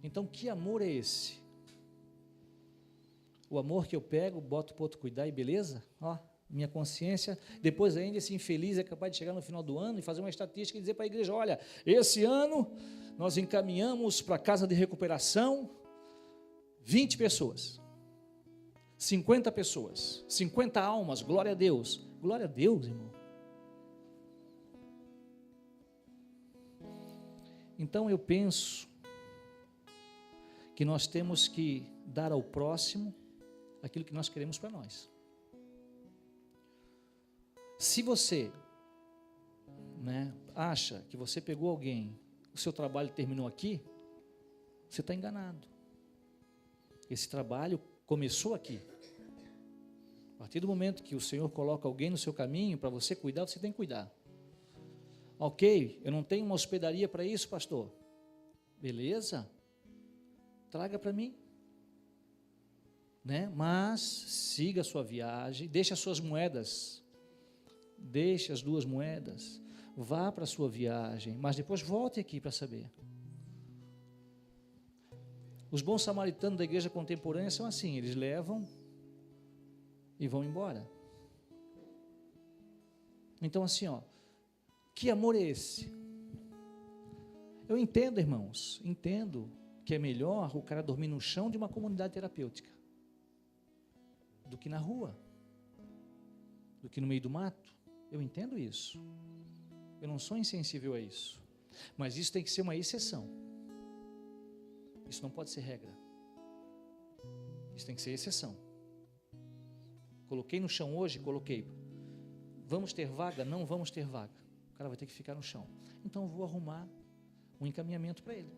A: Então, que amor é esse? O amor que eu pego, boto para o outro cuidar e beleza? Minha consciência, depois ainda esse infeliz é capaz de chegar no final do ano e fazer uma estatística e dizer para a igreja, olha, esse ano nós encaminhamos para a casa de recuperação 20 pessoas, 50 pessoas, 50 almas, glória a Deus. Glória a Deus, irmão. Então eu penso que nós temos que dar ao próximo aquilo que nós queremos para nós. Se você, acha que você pegou alguém, o seu trabalho terminou aqui, você está enganado. Esse trabalho começou aqui. A partir do momento que o Senhor coloca alguém no seu caminho para você cuidar, você tem que cuidar. Ok, eu não tenho uma hospedaria para isso, pastor. Beleza? Traga para mim. Mas siga a sua viagem, deixe as suas moedas. Deixe as 2 moedas, vá para a sua viagem, mas depois volte aqui para saber. Os bons samaritanos da igreja contemporânea são assim, eles levam e vão embora. Então assim, que amor é esse? Eu entendo, irmãos, entendo que é melhor o cara dormir no chão de uma comunidade terapêutica do que na rua, do que no meio do mato. Eu entendo isso. Eu não sou insensível a isso. Mas isso tem que ser uma exceção. Isso não pode ser regra. Isso tem que ser exceção. Coloquei no chão hoje, coloquei. Vamos ter vaga? Não vamos ter vaga. O cara vai ter que ficar no chão. Então eu vou arrumar um encaminhamento para ele.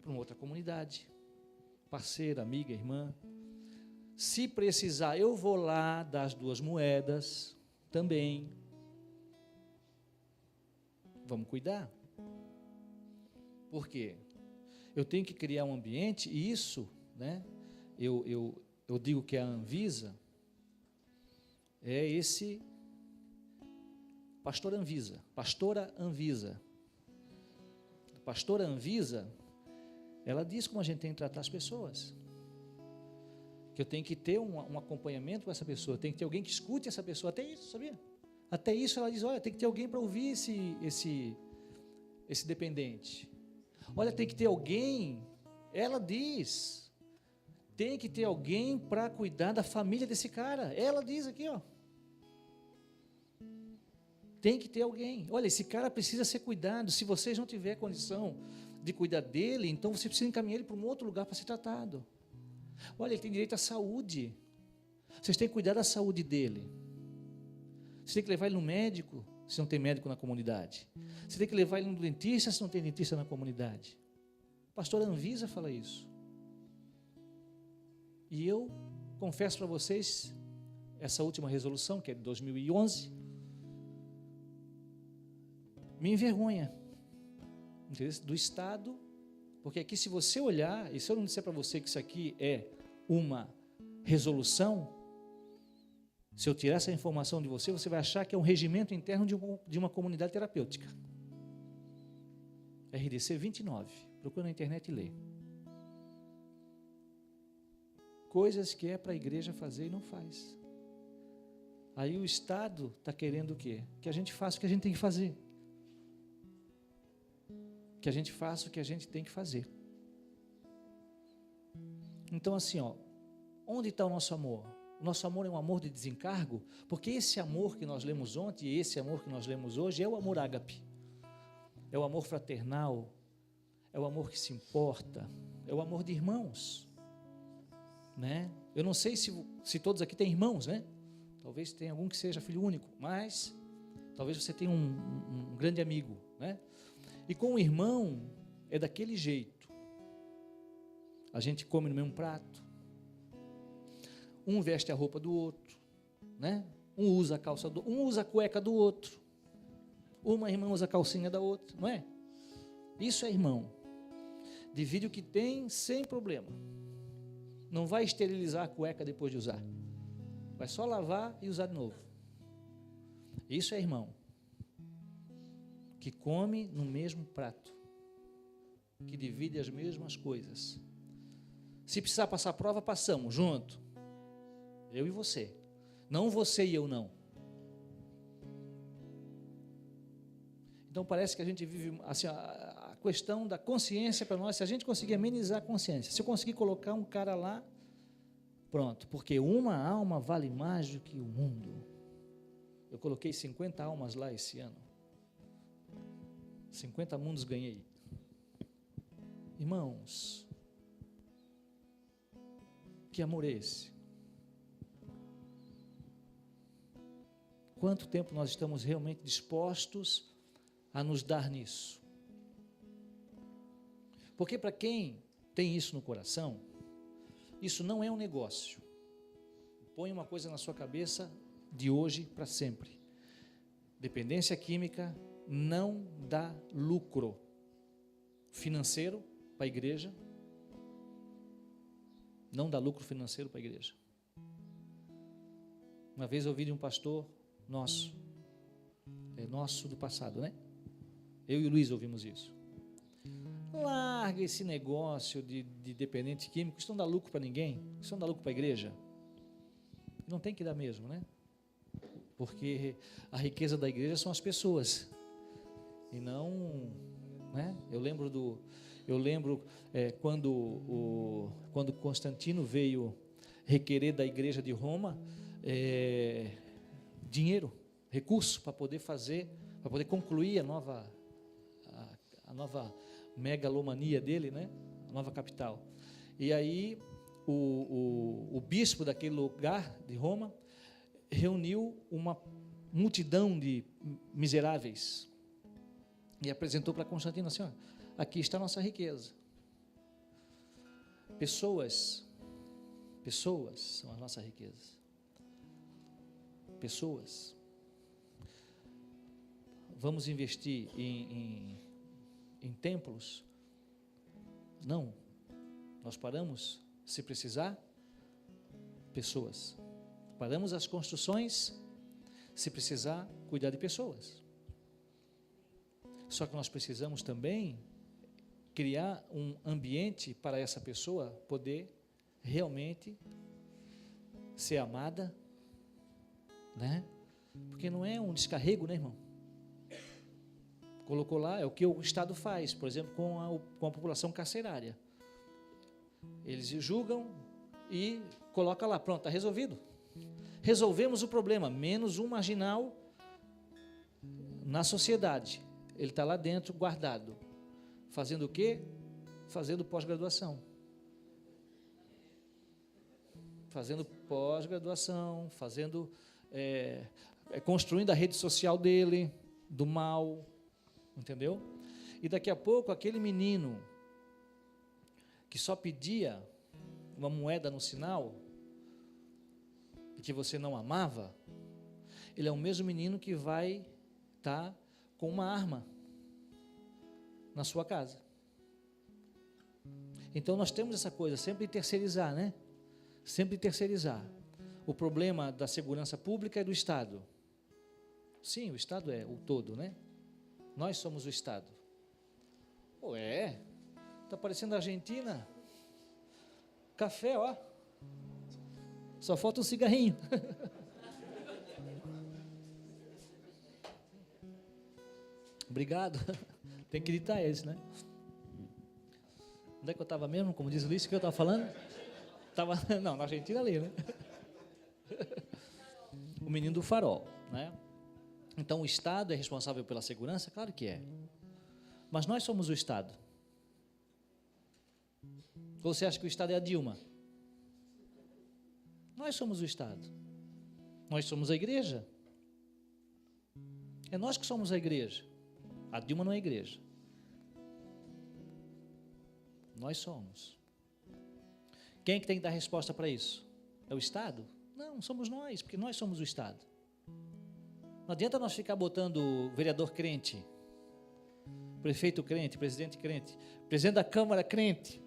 A: Para uma outra comunidade. Parceira, amiga, irmã. Se precisar, eu vou lá dar as 2 moedas também. Vamos cuidar. Por quê? Eu tenho que criar um ambiente, e isso, eu digo que a Anvisa é esse pastora Anvisa. Pastora Anvisa, ela diz como a gente tem que tratar as pessoas. Que eu tenho que ter um acompanhamento com essa pessoa, tem que ter alguém que escute essa pessoa, até isso, sabia? Até isso ela diz, olha, tem que ter alguém para ouvir esse dependente. Olha, tem que ter alguém, ela diz, tem que ter alguém para cuidar da família desse cara. Ela diz aqui, tem que ter alguém. Olha, esse cara precisa ser cuidado. Se vocês não tiverem condição de cuidar dele, então você precisa encaminhar ele para um outro lugar para ser tratado. Olha, ele tem direito à saúde. Vocês têm que cuidar da saúde dele. Você tem que levar ele no médico, se não tem médico na comunidade. Você tem que levar ele no dentista, se não tem dentista na comunidade. O pastor Anvisa fala isso. E eu confesso para vocês, essa última resolução, que é de 2011, me envergonha, do Estado, porque aqui se você olhar, e se eu não disser para você que isso aqui é uma resolução, se eu tirar essa informação de você, você vai achar que é um regimento interno de uma comunidade terapêutica. RDC 29, procura na internet e lê. Coisas que é para a igreja fazer e não faz. Aí o Estado está querendo o quê? Que a gente faça o que a gente tem que fazer. Que a gente faça o que a gente tem que fazer. Então assim, onde está o nosso amor? O nosso amor é um amor de desencargo, porque esse amor que nós lemos ontem e esse amor que nós lemos hoje é o amor ágape, é o amor fraternal, é o amor que se importa, é o amor de irmãos, Eu não sei se todos aqui têm irmãos, Talvez tenha algum que seja filho único, mas talvez você tenha um grande amigo, E com o irmão é daquele jeito. A gente come no mesmo prato. Um veste a roupa do outro, né? Um usa a calça do um usa a cueca do outro. Uma irmã usa a calcinha da outra, não é? Isso é irmão. Divide o que tem sem problema. Não vai esterilizar a cueca depois de usar. Vai só lavar e usar de novo. Isso é irmão. Que come no mesmo prato. Que divide as mesmas coisas. Se precisar passar prova, passamos junto. Eu e você. Não você e eu não. Então parece que a gente vive assim, a questão da consciência para nós, se a gente conseguir amenizar a consciência, se eu conseguir colocar um cara lá, pronto, porque uma alma vale mais do que o mundo. Eu coloquei 50 almas lá esse ano. 50 mundos ganhei. Irmãos, que amor é esse? Quanto tempo nós estamos realmente dispostos a nos dar nisso? Porque para quem tem isso no coração, isso não é um negócio. Põe uma coisa na sua cabeça de hoje para sempre. Dependência química não dá lucro financeiro para a igreja. Não dá lucro financeiro para a igreja. Uma vez eu ouvi de um pastor nosso, nosso do passado, né? Eu e o Luiz ouvimos isso. Larga esse negócio de dependente químico, isso não dá lucro para ninguém, isso não dá lucro para a igreja. Não tem que dar mesmo, né? Porque a riqueza da igreja são as pessoas, e não, né? Eu lembro quando Constantino veio requerer da igreja de Roma dinheiro, recurso para poder concluir a nova megalomania dele, né? A nova capital. E aí o bispo daquele lugar de Roma reuniu uma multidão de miseráveis e apresentou para Constantino assim: ó, aqui está a nossa riqueza. Pessoas são a nossa riqueza. Pessoas. Vamos investir em templos? Não. Nós paramos, se precisar, pessoas. Paramos as construções, se precisar, cuidar de pessoas. Só que nós precisamos também criar um ambiente para essa pessoa poder realmente ser amada, né? Porque não é um descarrego, né, irmão? Colocou lá, é o que o Estado faz, por exemplo, com a população carcerária. Eles julgam e colocam lá, pronto, está resolvido. Resolvemos o problema, menos um marginal na sociedade. Ele está lá dentro, guardado. Fazendo o quê? Fazendo pós-graduação. Fazendo pós-graduação, construindo a rede social dele, do mal, entendeu? E daqui a pouco, aquele menino que só pedia uma moeda no sinal, e que você não amava, ele é o mesmo menino que vai estar com uma arma na sua casa. Então nós temos essa coisa, sempre terceirizar, né? Sempre terceirizar. O problema da segurança pública é do Estado. Sim, o Estado é o todo, né? Nós somos o Estado. Está parecendo a Argentina. Café, ó. Só falta um cigarrinho. Obrigado. Tem que editar esse, né? Onde é que eu estava mesmo? Como diz o Luiz, o que eu estava falando? Não, na Argentina ali, né? O menino do farol, né? Então o Estado é responsável pela segurança? Claro que é. Mas nós somos o Estado. Ou você acha que o Estado é a Dilma? Nós somos o Estado. Nós somos a igreja. É nós que somos a igreja. A Dilma não é a igreja. Nós somos. Quem é que tem que dar resposta para isso? É o Estado? Não, somos nós, porque nós somos o Estado. Não adianta nós ficar botando vereador crente, prefeito crente, presidente da Câmara crente,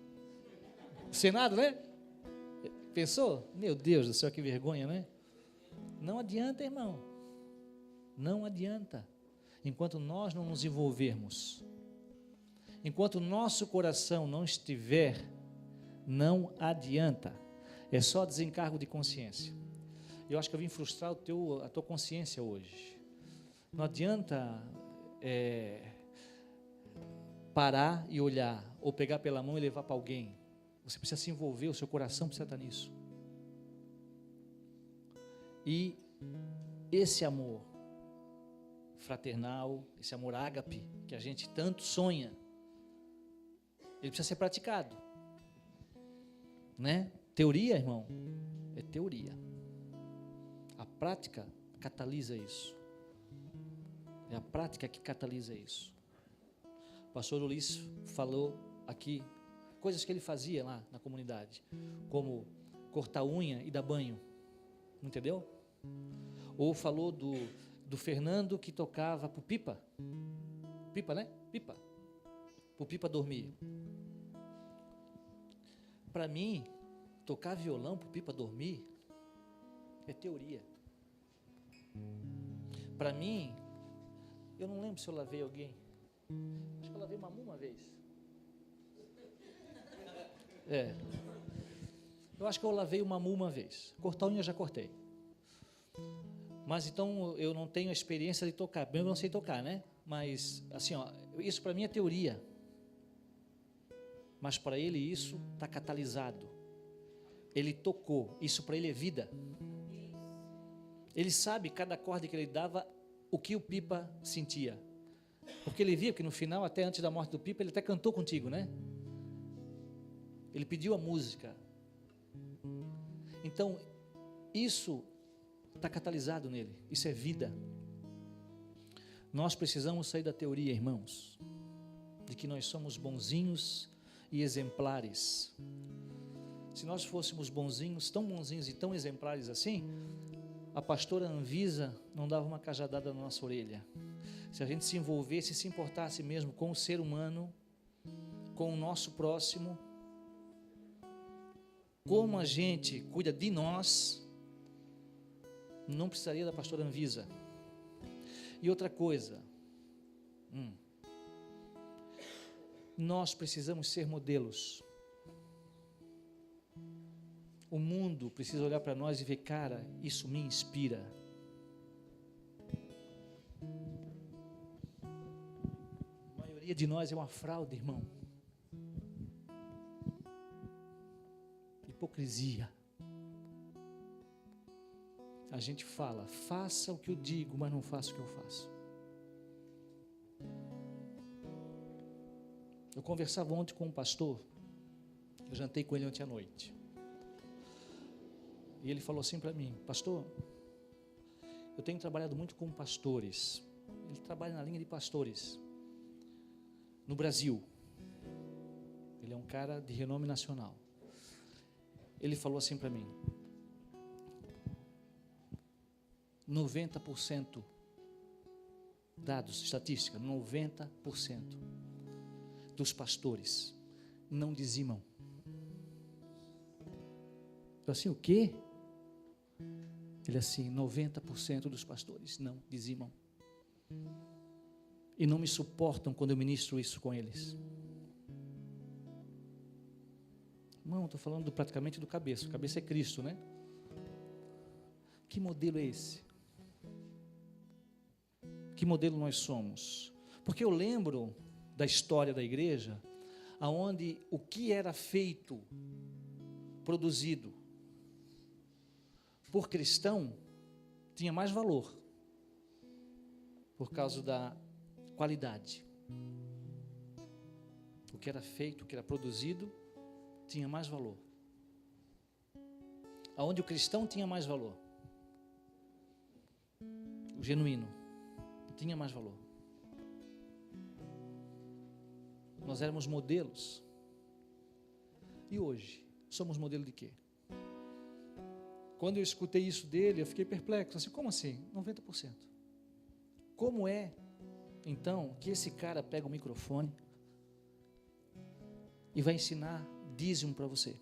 A: Senado, né? Pensou? Meu Deus do céu, que vergonha, né? Não adianta, irmão. Não adianta. Enquanto nós não nos envolvermos, enquanto o nosso coração não estiver, não adianta. É só desencargo de consciência. Eu acho que eu vim frustrar a tua consciência hoje. Não adianta parar e olhar, ou pegar pela mão e levar para alguém. Você precisa se envolver, o seu coração precisa estar nisso. E esse amor fraternal, esse amor ágape, que a gente tanto sonha, ele precisa ser praticado, né? Teoria, irmão, é teoria. A prática catalisa isso. É a prática que catalisa isso. O pastor Ulisses falou aqui coisas que ele fazia lá na comunidade, como cortar unha e dar banho, entendeu? Ou falou do Fernando que tocava pro Pipa, né? Pro Pipa dormir. Para mim, tocar violão pro Pipa dormir é teoria. Para mim, eu não lembro se eu lavei alguém. Acho que eu lavei Mamu uma vez. Eu acho que eu lavei o Mamu uma vez. Cortar unha eu já cortei. Mas então eu não tenho a experiência de tocar. Bem, eu não sei tocar, né? Mas assim, ó, isso para mim é teoria. Mas para ele isso está catalisado. Ele tocou. Isso para ele é vida. Ele sabe cada acorde que ele dava, o que o Pipa sentia. Porque ele via que no final, até antes da morte do Pipa, ele até cantou contigo, né? Ele pediu a música. Então, isso está catalisado nele. Isso é vida. Nós precisamos sair da teoria, irmãos, de que nós somos bonzinhos e exemplares. Se nós fôssemos bonzinhos, tão bonzinhos e tão exemplares assim, a pastora Anvisa não dava uma cajadada na nossa orelha. Se a gente se envolvesse, se importasse mesmo com o ser humano, com o nosso próximo, como a gente cuida de nós, não precisaria da pastora Anvisa. E outra coisa, nós precisamos ser modelos. O mundo precisa olhar para nós e ver, cara, isso me inspira. A maioria de nós é uma fraude, irmão. Hipocrisia. A gente fala, faça o que eu digo, mas não faça o que eu faço. Eu conversava ontem com um pastor, eu jantei com ele ontem à noite. E ele falou assim para mim, pastor, eu tenho trabalhado muito com pastores. Ele trabalha na linha de pastores no Brasil. Ele é um cara de renome nacional. Ele falou assim para mim, 90%, dados, estatística, 90% dos pastores não dizimam. Eu assim, o quê? Ele assim, 90% dos pastores não dizimam. E não me suportam quando eu ministro isso com eles. Irmão, estou falando praticamente do cabeça. O cabeça é Cristo, né? Que modelo é esse? Que modelo nós somos? Porque eu lembro da história da igreja, aonde o que era feito, produzido por cristão, tinha mais valor, por causa da qualidade. O que era feito, o que era produzido, tinha mais valor. Aonde o cristão tinha mais valor, o genuíno tinha mais valor. Nós éramos modelos. E hoje, somos modelo de quê? Quando eu escutei isso dele, eu fiquei perplexo. Assim, como assim? 90%. Como é, então, que esse cara pega o microfone e vai ensinar dízimo para você?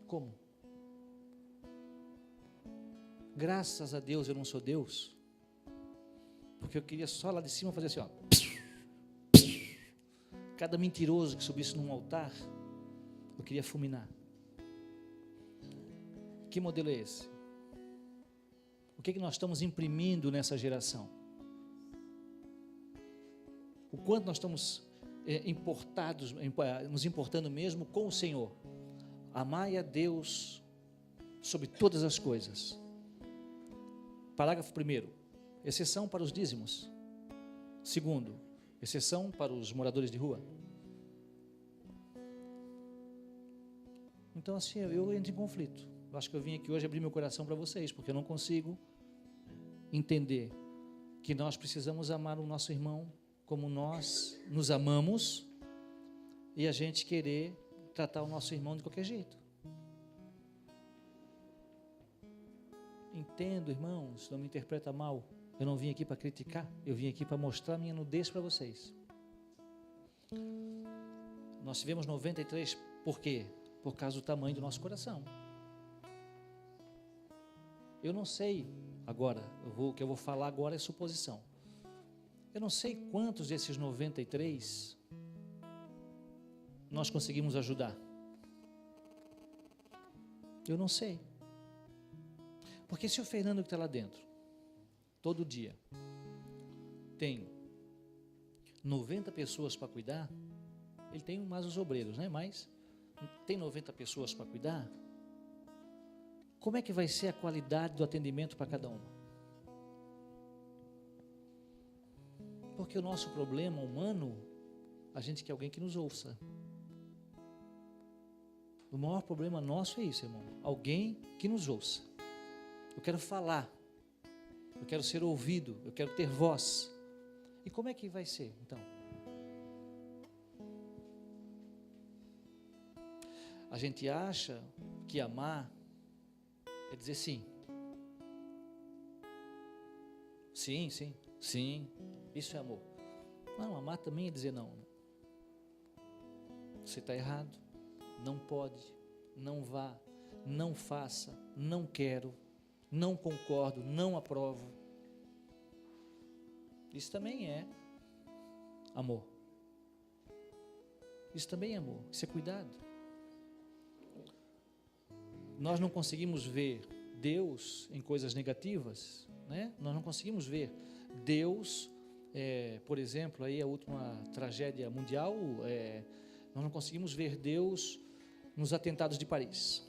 A: Como? Graças a Deus eu não sou Deus, porque eu queria só lá de cima fazer assim, ó. Cada mentiroso que subisse num altar, eu queria fulminar. Que modelo é esse? O que nós estamos imprimindo nessa geração? O quanto nós estamos nos importando mesmo com o Senhor? Amai a Deus sobre todas as coisas. Parágrafo 1º, exceção para os dízimos. 2º, exceção para os moradores de rua. Então assim, eu entro em conflito. Eu acho que eu vim aqui hoje abrir meu coração para vocês, porque eu não consigo entender que nós precisamos amar o nosso irmão como nós nos amamos, e a gente querer tratar o nosso irmão de qualquer jeito. Entendo, irmãos, não me interpreta mal. Eu não vim aqui para criticar, eu vim aqui para mostrar minha nudez para vocês. Nós tivemos 93, por quê? Por causa do tamanho do nosso coração. Eu não sei agora, o que eu vou falar agora é suposição. Eu não sei quantos desses 93 nós conseguimos ajudar. Eu não sei. Porque se o Fernando que está lá dentro, todo dia, tem 90 pessoas para cuidar, ele tem mais os obreiros, né? Mas tem 90 pessoas para cuidar, como é que vai ser a qualidade do atendimento para cada uma? Porque o nosso problema humano, a gente quer alguém que nos ouça. O maior problema nosso é isso, irmão. Alguém que nos ouça. Eu quero falar, eu quero ser ouvido, eu quero ter voz. E como é que vai ser, então? A gente acha que amar é dizer sim. Sim, sim, sim, isso é amor. Não, amar também é dizer não. Você está errado, não pode, não vá, não faça, não quero, não concordo, não aprovo. Isso também é amor. Isso também é amor, isso é cuidado. Nós não conseguimos ver Deus em coisas negativas, né? Nós não conseguimos ver Deus, por exemplo, aí a última tragédia mundial, nós não conseguimos ver Deus nos atentados de Paris.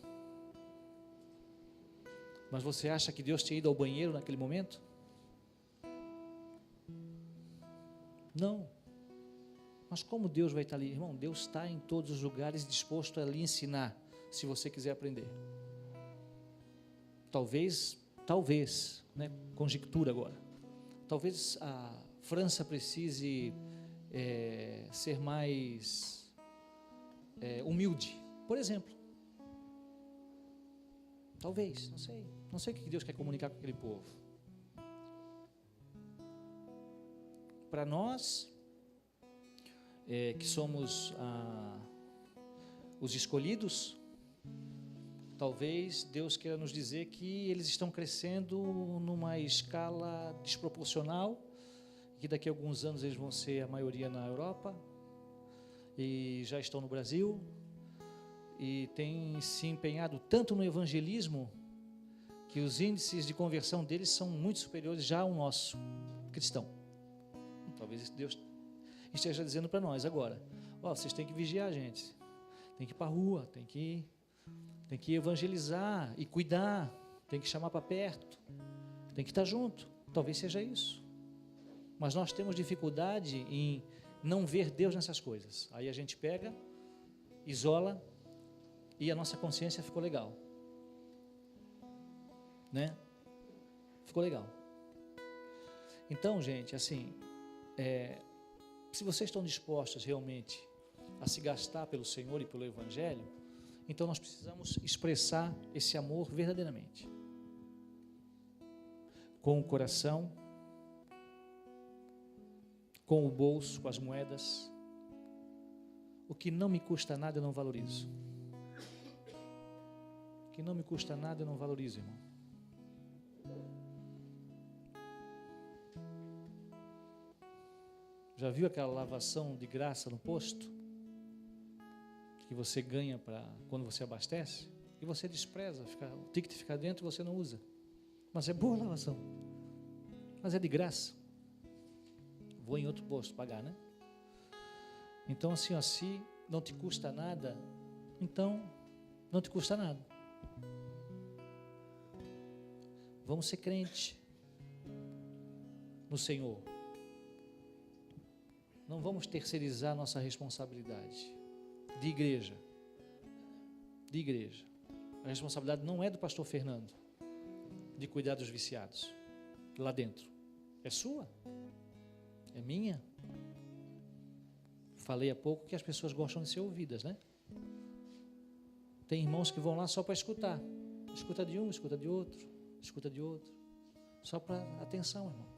A: Mas você acha que Deus tinha ido ao banheiro naquele momento? Não. Mas como Deus vai estar ali? Irmão, Deus está em todos os lugares disposto a lhe ensinar, se você quiser aprender. Talvez, né, conjectura agora, talvez a França precise ser mais humilde, por exemplo. Talvez, não sei o que Deus quer comunicar com aquele povo. Para nós, que somos os escolhidos, talvez Deus queira nos dizer que eles estão crescendo numa escala desproporcional, que daqui a alguns anos eles vão ser a maioria na Europa, e já estão no Brasil, e têm se empenhado tanto no evangelismo, que os índices de conversão deles são muito superiores já ao nosso cristão. Talvez Deus esteja dizendo para nós agora, vocês têm que vigiar, gente, tem que ir para a rua, tem que evangelizar e cuidar, tem que chamar para perto, tem que estar junto. Talvez seja isso, mas nós temos dificuldade em não ver Deus nessas coisas. Aí a gente pega, isola, e a nossa consciência ficou legal, né? Ficou legal. Então, gente, assim, se vocês estão dispostos realmente a se gastar pelo Senhor e pelo Evangelho, Então nós precisamos expressar esse amor verdadeiramente. Com o coração, com o bolso, com as moedas. O que não me custa nada eu não valorizo. O que não me custa nada eu não valorizo, irmão. Já viu aquela lavação de graça no posto? Que você ganha para quando você abastece? E você despreza, o ticket fica dentro e você não usa. Mas é boa a lavação. Mas é de graça. Vou em outro posto pagar, né? Então assim, se não te custa nada, então não te custa nada. Vamos ser crente no Senhor. Não vamos terceirizar nossa responsabilidade de igreja. De igreja. A responsabilidade não é do pastor Fernando de cuidar dos viciados lá dentro. É sua. É minha. Falei há pouco que as pessoas gostam de ser ouvidas, né? Tem irmãos que vão lá só para escutar. Escuta de um, escuta de outro, escuta de outro. Só para atenção, irmão.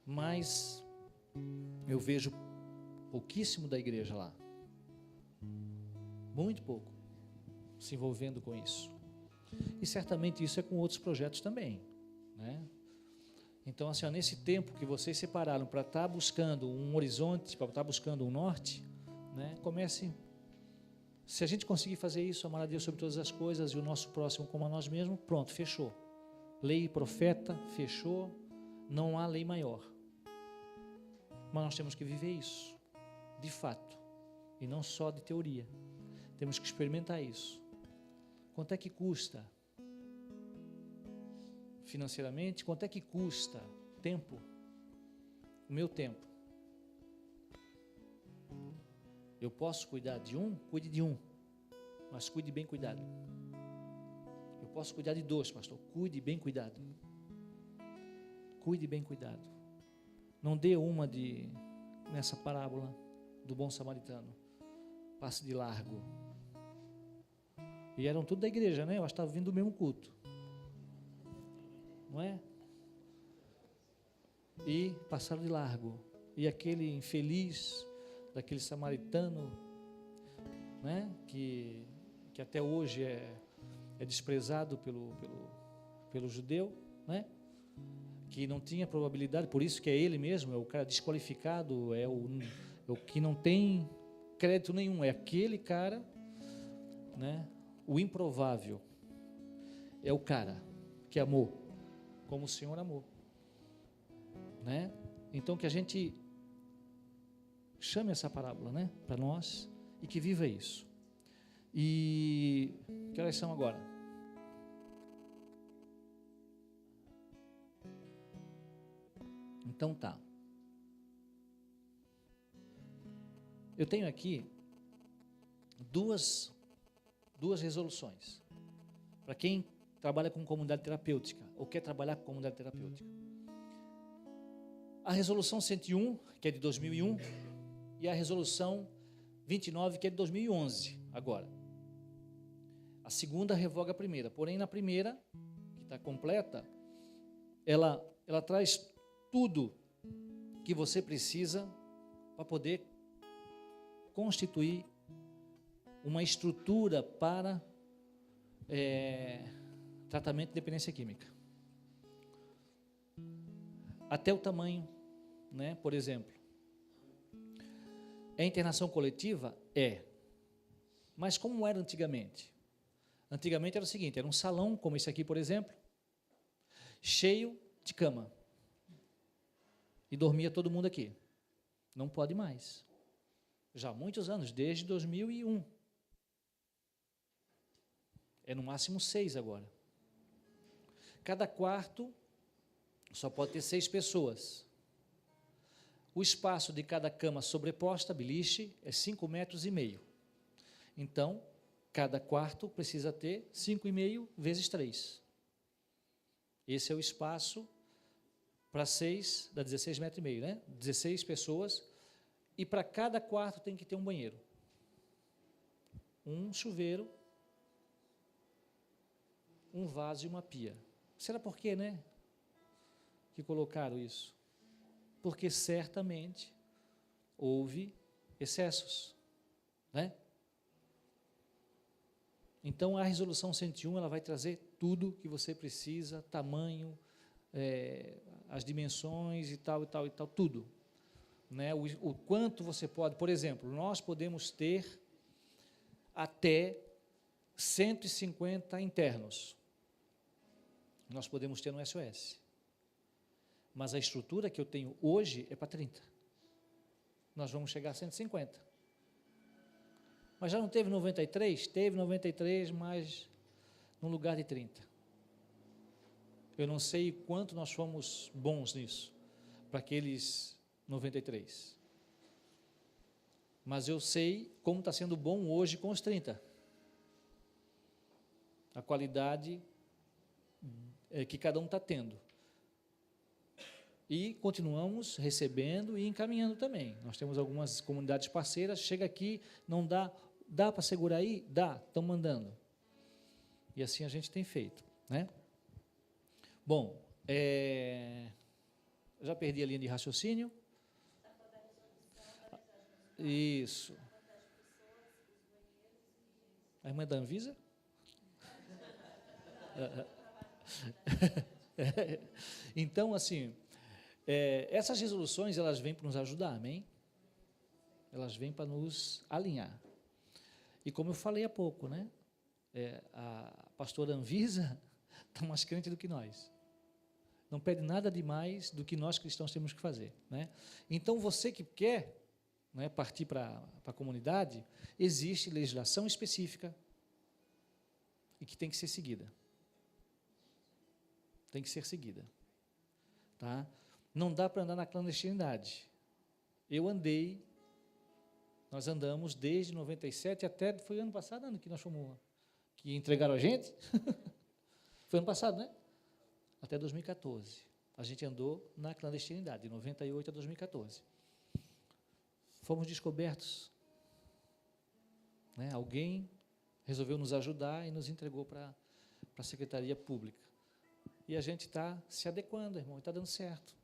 A: Mas eu vejo pouquíssimo da igreja lá. Muito pouco. Se envolvendo com isso. E certamente isso é com outros projetos também, né? Então, assim, nesse tempo que vocês separaram para estar buscando um horizonte, para estar buscando um norte, né? Comece. Se a gente conseguir fazer isso, amar a Deus sobre todas as coisas e o nosso próximo como a nós mesmos, pronto, fechou. Lei e profeta, fechou. Não há lei maior. Mas nós temos que viver isso, de fato, e não só de teoria. Temos que experimentar isso. Quanto é que custa? Financeiramente, quanto é que custa? Tempo. O meu tempo. Eu posso cuidar de um? Cuide de um. Mas cuide bem cuidado. Eu posso cuidar de dois, pastor. Cuide bem cuidado. Cuide bem cuidado. Não dê uma nessa parábola do bom samaritano. Passe de largo. E eram tudo da igreja, né? Eu acho que estava vindo do mesmo culto. Não é? E passaram de largo. E aquele infeliz, daquele samaritano, né? Que até hoje é desprezado pelo judeu, né? Que não tinha probabilidade, por isso que é ele mesmo, é o cara desqualificado, é o que não tem crédito nenhum, é aquele cara, né? O improvável, é o cara que amou, como o Senhor amou, né? Então que a gente chame essa parábola, né, para nós e que viva isso. E que horas são agora? Então tá. Eu tenho aqui duas resoluções para quem trabalha com comunidade terapêutica ou quer trabalhar com comunidade terapêutica. A resolução 101, que é de 2001, e a resolução 29, que é de 2011, agora. A segunda revoga a primeira, porém na primeira, que está completa, ela traz tudo que você precisa para poder constituir uma estrutura para tratamento de dependência química. Até o tamanho, né? Por exemplo, é internação coletiva? É. Mas como era antigamente? Antigamente era o seguinte, era um salão, como esse aqui, por exemplo, cheio de cama. E dormia todo mundo aqui. Não pode mais. Já há muitos anos, desde 2001. É no máximo 6 agora. Cada quarto só pode ter 6 pessoas. O espaço de cada cama sobreposta, beliche, é 5,5 metros. Então, cada quarto precisa ter 5,5 vezes 3. Esse é o espaço para 6, dá 16,5 metros, né? 16 pessoas. E para cada quarto tem que ter um banheiro. um chuveiro, um vaso e uma pia. Será por quê, né? Que colocaram isso? Porque certamente houve excessos, né? Então a resolução 101 ela vai trazer tudo que você precisa, tamanho, as dimensões e tal, tudo. Né? O quanto você pode, por exemplo, nós podemos ter até 150 internos. Nós podemos ter no SOS. Mas a estrutura que eu tenho hoje é para 30. Nós vamos chegar a 150. Mas já não teve 93? Teve 93, mas no lugar de 30. Eu não sei quanto nós fomos bons nisso, para aqueles 93. Mas eu sei como está sendo bom hoje com os 30. A qualidade que cada um está tendo. E continuamos recebendo e encaminhando também. Nós temos algumas comunidades parceiras, chega aqui, não dá para segurar aí? Dá, estão mandando. E assim a gente tem feito, né? Bom, já perdi a linha de raciocínio. Isso. A irmã da Anvisa? Então, assim, essas resoluções, elas vêm para nos ajudar, amém? Elas vêm para nos alinhar. E como eu falei há pouco, né? A pastora Anvisa está mais crente do que nós. Não pede nada demais do que nós cristãos temos que fazer, né? Então, você que quer, né, partir para a comunidade, existe legislação específica e que tem que ser seguida. Tem que ser seguida. Tá? Não dá para andar na clandestinidade. Nós andamos desde 97 até, foi ano passado, ano que nós fomos, que entregaram a gente? Foi ano passado, né? Até 2014. A gente andou na clandestinidade, de 98 a 2014. Fomos descobertos. Né? Alguém resolveu nos ajudar e nos entregou para a Secretaria Pública. E a gente está se adequando, irmão, está dando certo.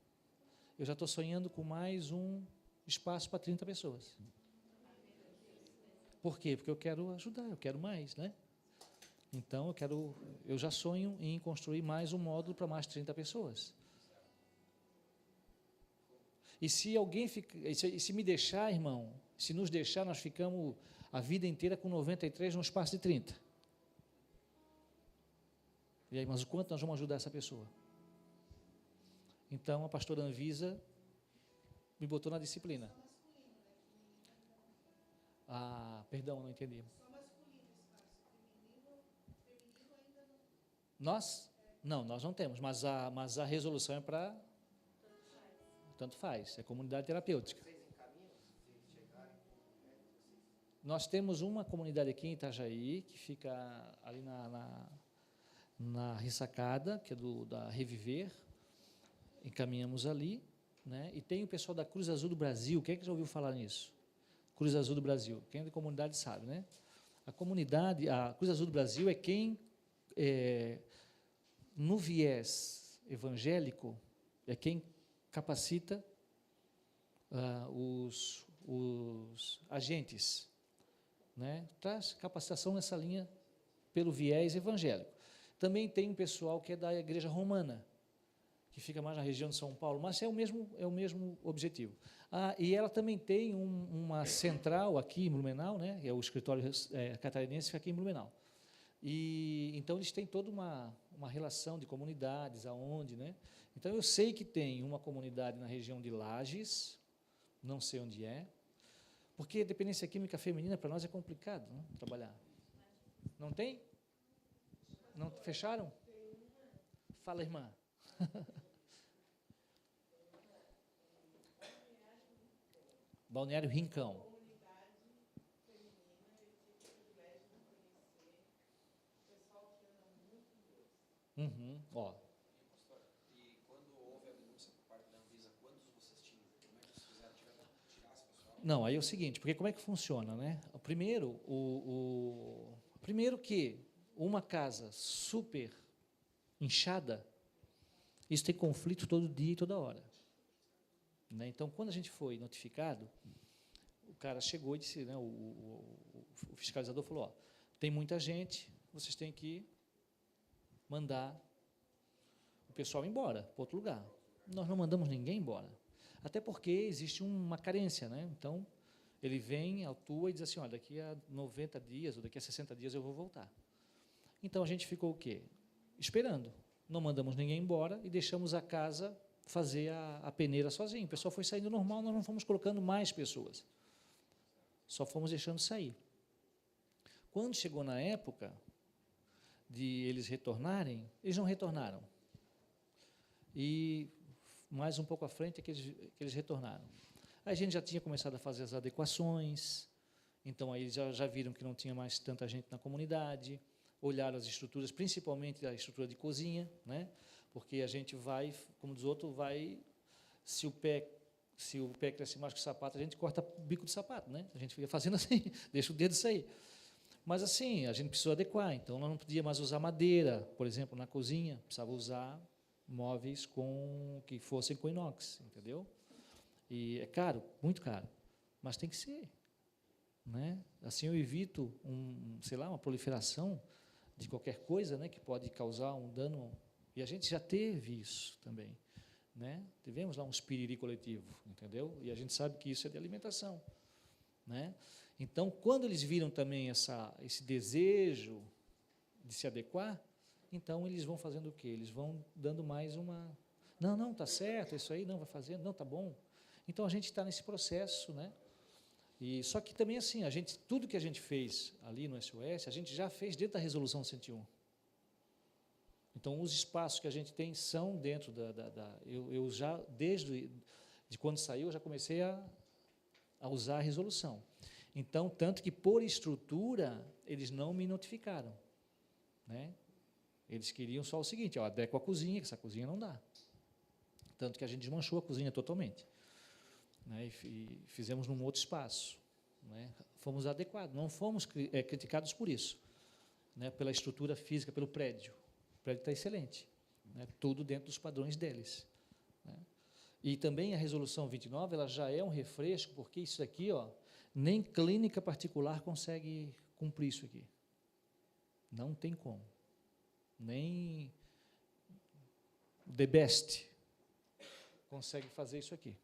A: Eu já estou sonhando com mais um espaço para 30 pessoas. Por quê? Porque eu quero ajudar, eu quero mais, né? Então, eu já sonho em construir mais um módulo para mais 30 pessoas. E se me deixar, irmão, se nos deixar, nós ficamos a vida inteira com 93 num espaço de 30. E aí, mas o quanto nós vamos ajudar essa pessoa? Então, a pastora Anvisa me botou na disciplina. Perdão, não entendi. Nós? Não, nós não temos, mas a resolução é para... Tanto faz, é comunidade terapêutica. Nós temos uma comunidade aqui em Itajaí, que fica ali na Ressacada, que é da Reviver, encaminhamos ali, né? E tem o pessoal da Cruz Azul do Brasil. Quem é que já ouviu falar nisso? Cruz Azul do Brasil, quem é da comunidade sabe, né? A Cruz Azul do Brasil é quem, no viés evangélico, é quem capacita os agentes, né? Traz capacitação nessa linha pelo viés evangélico. Também tem um pessoal que é da Igreja Romana, que fica mais na região de São Paulo, mas é o mesmo objetivo. E ela também tem uma central aqui em Blumenau, né? É o escritório catarinense, fica aqui em Blumenau. E então eles têm toda uma relação de comunidades, aonde, né? Então eu sei que tem uma comunidade na região de Lages, não sei onde é, porque dependência química feminina para nós é complicado, né, trabalhar. Não tem? Não fecharam? Fala, irmã. Balneário Rincão. Ó.
B: Não, aí é o seguinte, porque como é que funciona, né? Primeiro que uma casa super inchada, isso tem conflito todo dia e toda hora. Né? Então, quando a gente foi notificado, o cara chegou e disse, né, o fiscalizador falou, ó, tem muita gente, vocês têm que mandar o pessoal embora, para outro lugar. Nós não mandamos ninguém embora. Até porque existe uma carência, né? Então, ele vem, atua e diz assim, olha, daqui a 90 dias ou daqui a 60 dias eu vou voltar. Então, a gente ficou o quê? Esperando. Não mandamos ninguém embora e deixamos a casa fazer a peneira sozinho. O pessoal foi saindo normal, nós não fomos colocando mais pessoas. Só fomos deixando sair. Quando chegou na época de eles retornarem, eles não retornaram. E mais um pouco à frente é que eles retornaram. Aí a gente já tinha começado a fazer as adequações, então aí já viram que não tinha mais tanta gente na comunidade, olharam as estruturas, principalmente a estrutura de cozinha, né? Porque a gente vai, como diz outro, se o pé cresce mais que o sapato, a gente corta o bico do sapato, né? A gente fica fazendo assim, deixa o dedo sair. Mas assim, a gente precisou adequar, então nós não podia mais usar madeira, por exemplo, na cozinha, precisava usar móveis que fossem com inox, entendeu? E é caro, muito caro, mas tem que ser, né? Assim eu evito uma proliferação de qualquer coisa, né, que pode causar um dano, e a gente já teve isso também, né? Tivemos lá um piriri coletivo, entendeu? E a gente sabe que isso é de alimentação, né? Então, quando eles viram também esse desejo de se adequar, então eles vão fazendo o quê? Eles vão dando mais uma... Não, está certo, isso aí, não, vai fazendo, não, está bom. Então, a gente está nesse processo, né? E, só que também, assim, tudo que a gente fez ali no SOS, a gente já fez dentro da Resolução 101. Então, os espaços que a gente tem são dentro eu já, desde quando saiu, eu já comecei a usar a resolução. Então, tanto que, por estrutura, eles não me notificaram, né? Eles queriam só o seguinte, ó, adequa a cozinha, que essa cozinha não dá. Tanto que a gente desmanchou a cozinha totalmente, né? E fizemos num outro espaço, né? Fomos adequados, não fomos criticados por isso, né? Pela estrutura física, pelo prédio. O prédio está excelente, né? Tudo dentro dos padrões deles, né? E também a resolução 29, ela já é um refresco, porque isso aqui, ó, nem clínica particular consegue cumprir isso aqui. Não tem como. Nem the best consegue fazer isso aqui.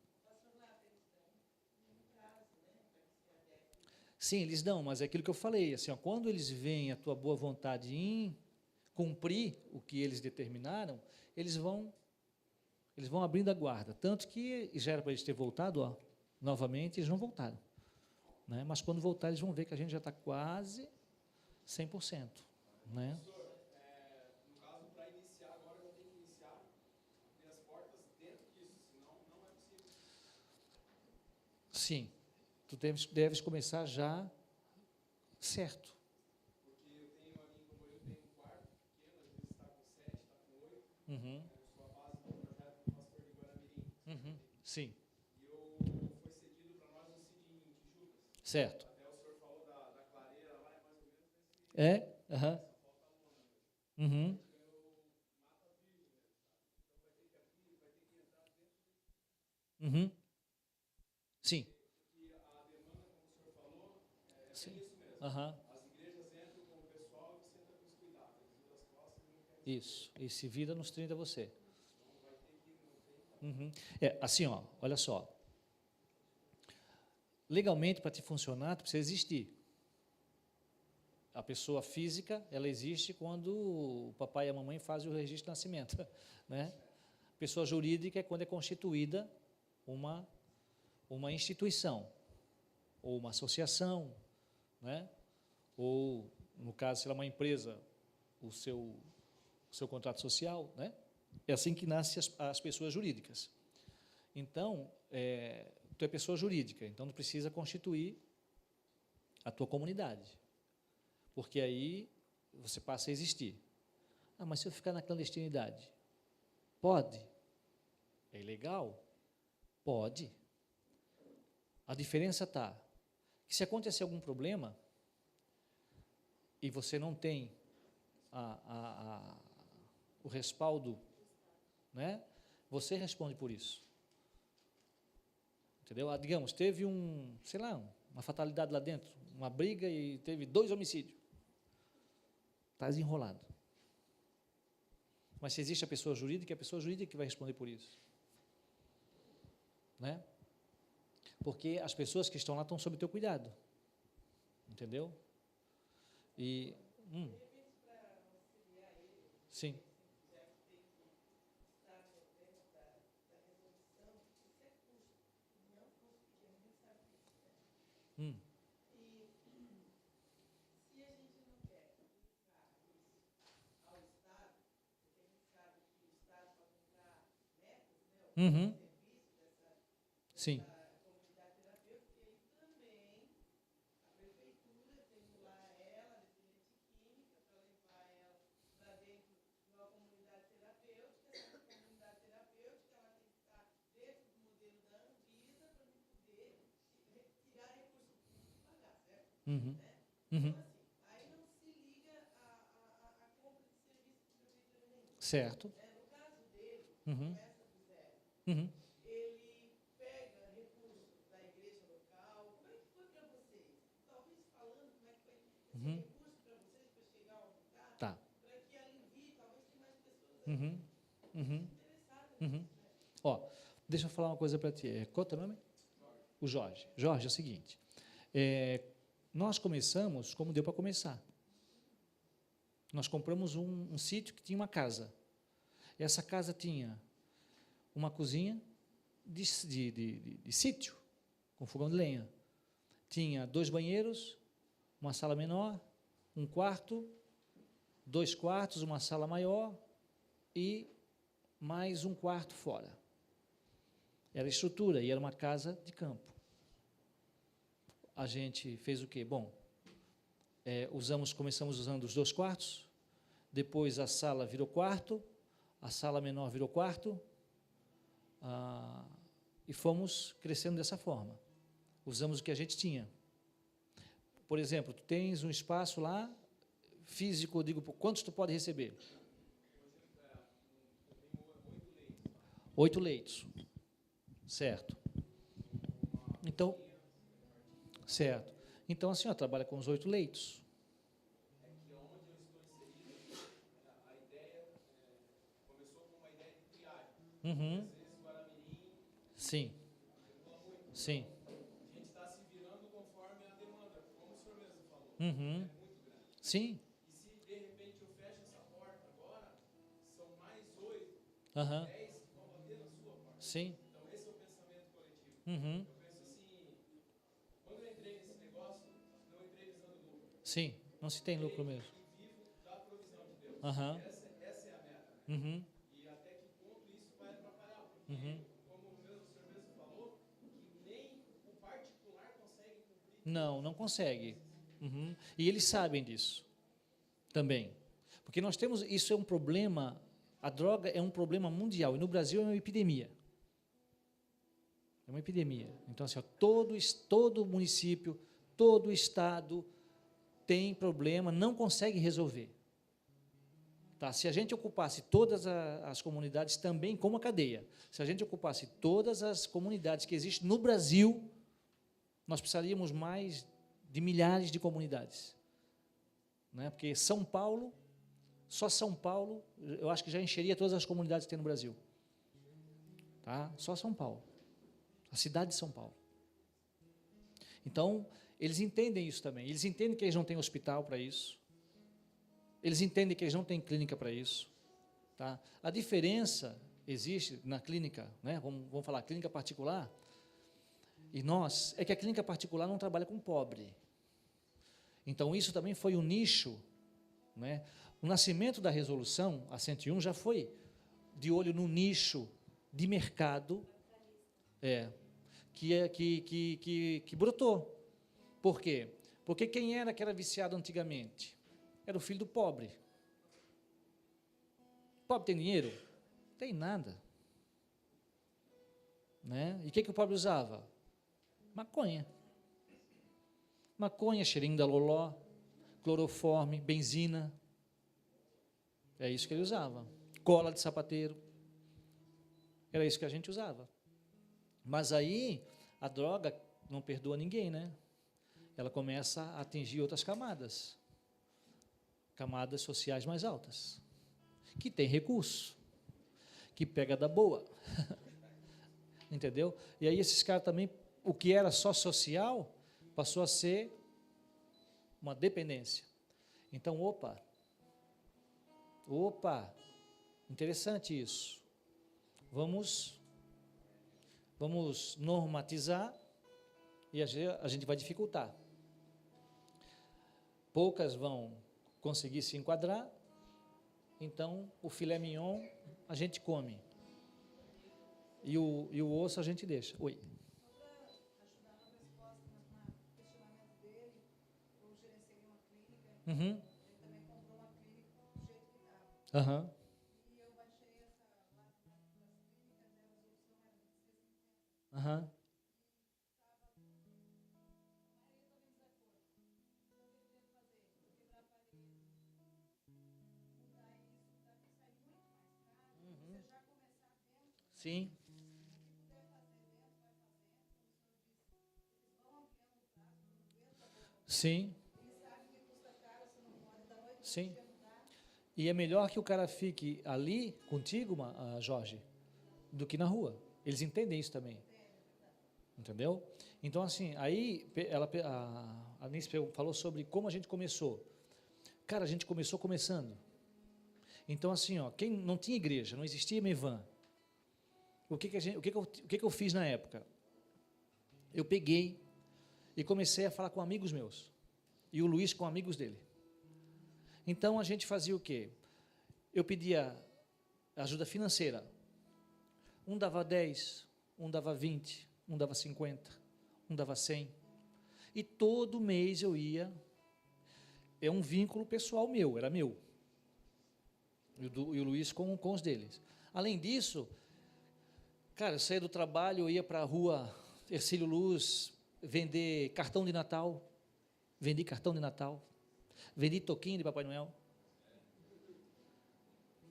B: Sim, eles dão, mas é aquilo que eu falei, assim, ó, quando eles veem a tua boa vontade em cumprir o que eles determinaram, eles vão abrindo a guarda. Tanto que já era para eles terem voltado, ó, novamente, eles não voltaram, né? Mas quando voltar, eles vão ver que a gente já está quase 100%. Né?
C: No caso, para iniciar agora, já tem que iniciar abrir as portas dentro disso, senão não é possível.
B: Sim, tu deves começar já certo.
C: Porque eu tenho ali, como eu tenho um quarto pequeno, às vezes está com 7, está com 8,
B: Uhum.
C: eu sou a base do projeto do pastor de Guaramirim.
B: Uhum. Sim.
C: E foi cedido para nós um sítio em Tijucas.
B: Certo.
C: Até o senhor falou da clareira lá, é mais ou menos nesse...
B: É? Aham.
C: Só falta a lona mesmo.
B: Uhum.
C: Mata virgem mesmo, sabe? Então vai ter que abrir, vai ter que entrar dentro de...
B: Uhum. Sim.
C: Porque a demanda, como o senhor falou, é
B: Sim.
C: bem isso mesmo.
B: Aham.
C: As igrejas entram com o pessoal e você entra com os cuidados. Eles viram as costas e não querem...
B: Isso. E se vira nos 30 você.
C: Então vai ter que...
B: Uhum. Assim, ó, olha só. Legalmente, para te funcionar, tu precisa existir. A pessoa física, ela existe quando o papai e a mamãe fazem o registro de nascimento, né? Pessoa jurídica é quando é constituída uma instituição, ou uma associação, né? Ou, no caso, se ela é uma empresa, o seu contrato social, né? É assim que nascem as pessoas jurídicas. Então, tu é pessoa jurídica, então tu precisa constituir a tua comunidade, porque aí você passa a existir. Ah, mas se eu ficar na clandestinidade, pode? É ilegal? Pode. A diferença está que se acontecer algum problema e você não tem o respaldo, né? Você responde por isso. Entendeu? Digamos, teve sei lá, uma fatalidade lá dentro, uma briga e teve 2 homicídios. Está desenrolado. Mas se existe a pessoa jurídica, é a pessoa jurídica que vai responder por isso. Né? Porque as pessoas que estão lá estão sob teu cuidado. Entendeu? E... Sim. Uhum. Sim. Uhum. Uhum. Certo. Uhum. Uhum. Uhum. Tá. Uhum. Uhum. Uhum. Ó, deixa eu falar uma coisa para ti. Qual é o teu nome? O Jorge. Jorge, é o seguinte. Nós começamos como deu para começar. Nós compramos um sítio que tinha uma casa. E essa casa tinha uma cozinha de sítio, com fogão de lenha. Tinha 2 banheiros, uma sala menor, um quarto, 2 quartos, uma sala maior e mais um quarto fora. Era a estrutura e era uma casa de campo. A gente fez o quê? Bom, começamos usando os 2 quartos, depois a sala virou quarto, a sala menor virou quarto, e fomos crescendo dessa forma. Usamos o que a gente tinha. Por exemplo, tu tens um espaço lá, físico, eu digo, quantos tu pode receber? 8 leitos. Certo. Então, certo. Então, a senhora trabalha com os 8 leitos. Uhum. Sim. Sim.
C: A gente está se virando conforme a demanda, como o senhor mesmo falou.
B: Uhum.
C: É muito grande.
B: Sim.
C: E se de repente eu fecho essa porta agora, são mais 8,
B: Uhum.
C: 10 que vão bater na sua porta.
B: Sim.
C: Então esse é o pensamento coletivo.
B: Uhum.
C: Eu penso assim, quando eu entrei nesse negócio, não entrei visando lucro.
B: Sim. Não se tem lucro mesmo.
C: E vivo da provisão de Deus.
B: Uhum.
C: Essa é a meta.
B: Uhum.
C: E até que ponto isso vai atrapalhar? Porque,
B: Uhum.
C: como o senhor mesmo falou, que nem o particular consegue cumprir.
B: Não consegue. Uhum. E eles sabem disso também. Porque nós temos, isso é um problema, a droga é um problema mundial, e no Brasil é uma epidemia. É uma epidemia. Então, assim, todo município, todo estado tem problema, não consegue resolver. Tá? Se a gente ocupasse todas as comunidades também como a cadeia, se a gente ocupasse todas as comunidades que existem no Brasil, nós precisaríamos mais de milhares de comunidades. Né? Porque São Paulo, só São Paulo, eu acho que já encheria todas as comunidades que tem no Brasil. Tá? Só São Paulo. A cidade de São Paulo. Então, eles entendem isso também. Eles entendem que eles não têm hospital para isso. Eles entendem que eles não têm clínica para isso. Tá? A diferença existe na clínica, né? Vamos falar, clínica particular, e nós, é que a clínica particular não trabalha com pobre. Então, isso também foi um nicho, né? O nascimento da resolução, a 101, já foi de olho no nicho de mercado que brotou. Por quê? Porque quem era que era viciado antigamente? Era o filho do pobre. O pobre tem dinheiro? Tem nada. Né? E o que o pobre usava? Maconha. Maconha, cheirinho da loló, cloroforme, benzina. É isso que ele usava. Cola de sapateiro. Era isso que a gente usava. Mas aí, a droga não perdoa ninguém, né? Ela começa a atingir outras camadas. Camadas sociais mais altas. Que tem recurso. Que pega da boa. Entendeu? E aí esses caras também, o que era só social, passou a ser uma dependência. Então, opa, interessante isso. Vamos normatizar e a gente vai dificultar. Poucas vão conseguir se enquadrar, então o filé mignon a gente come. E o osso a gente deixa. Oi. Uhum. Ele também comprou uma clínica do jeito que estava. Aham. E eu baixei essa lá das clínicas, as opções eram 650. Aham. Sim. Sim. Sim. E é melhor que o cara fique ali contigo, Jorge, do que na rua. Eles entendem isso também. Entendeu? Então, assim, aí a Nice falou sobre como a gente começou. Cara, a gente começou começando. Então, assim, ó, quem não tinha igreja, não existia Mevan. O que eu fiz na época? Eu peguei e comecei a falar com amigos meus. E o Luiz com amigos dele. Então, a gente fazia o quê? Eu pedia ajuda financeira. Um dava 10, um dava 20, um dava 50, um dava 100. E todo mês eu ia. É um vínculo pessoal meu, era meu. E o Luiz com os deles. Além disso, cara, eu saía do trabalho, eu ia para a rua Ercílio Luz vender cartão de Natal. Vendi cartão de Natal. Vendi toquinho de Papai Noel.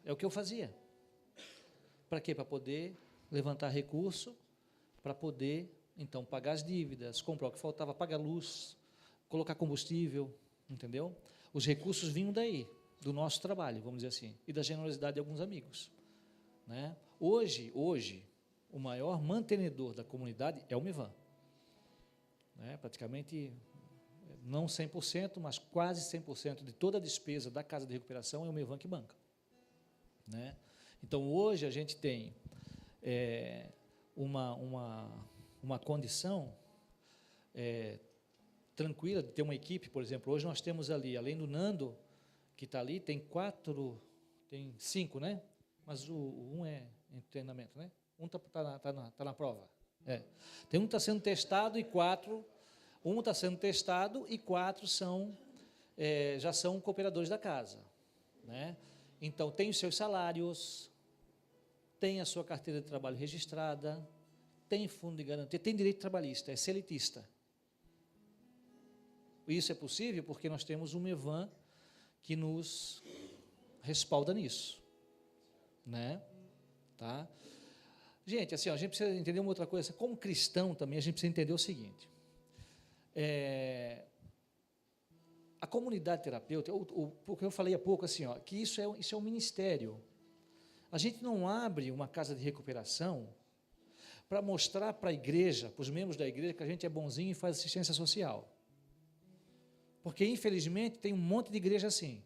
B: É o que eu fazia. Para quê? Para poder levantar recurso, para poder, então, pagar as dívidas, comprar o que faltava, pagar luz, colocar combustível, entendeu? Os recursos vinham daí, do nosso trabalho, vamos dizer assim, e da generosidade de alguns amigos. Né? Hoje, o maior mantenedor da comunidade é o Mevan. Né? Praticamente, não 100%, mas quase 100% de toda a despesa da casa de recuperação é o Mevan que banca. Né? Então, hoje a gente tem uma condição tranquila de ter uma equipe, por exemplo. Hoje nós temos ali, além do Nando, que está ali, tem 5, né? Mas um é em treinamento, né? Um está na prova. Tem um que está sendo testado e 4... Um está sendo testado e 4 já são cooperadores da casa. Né? Então, tem os seus salários, tem a sua carteira de trabalho registrada, tem fundo de garantia, tem direito trabalhista, é selitista. Isso é possível porque nós temos um Mevan que nos respalda nisso. Né? Tá? Gente, assim, a gente precisa entender uma outra coisa. Como cristão também, a gente precisa entender o seguinte. A comunidade terapêutica, o que eu falei há pouco, assim, ó, que isso é um ministério. A gente não abre uma casa de recuperação para mostrar para a igreja, para os membros da igreja, que a gente é bonzinho e faz assistência social. Porque, infelizmente, tem um monte de igreja assim.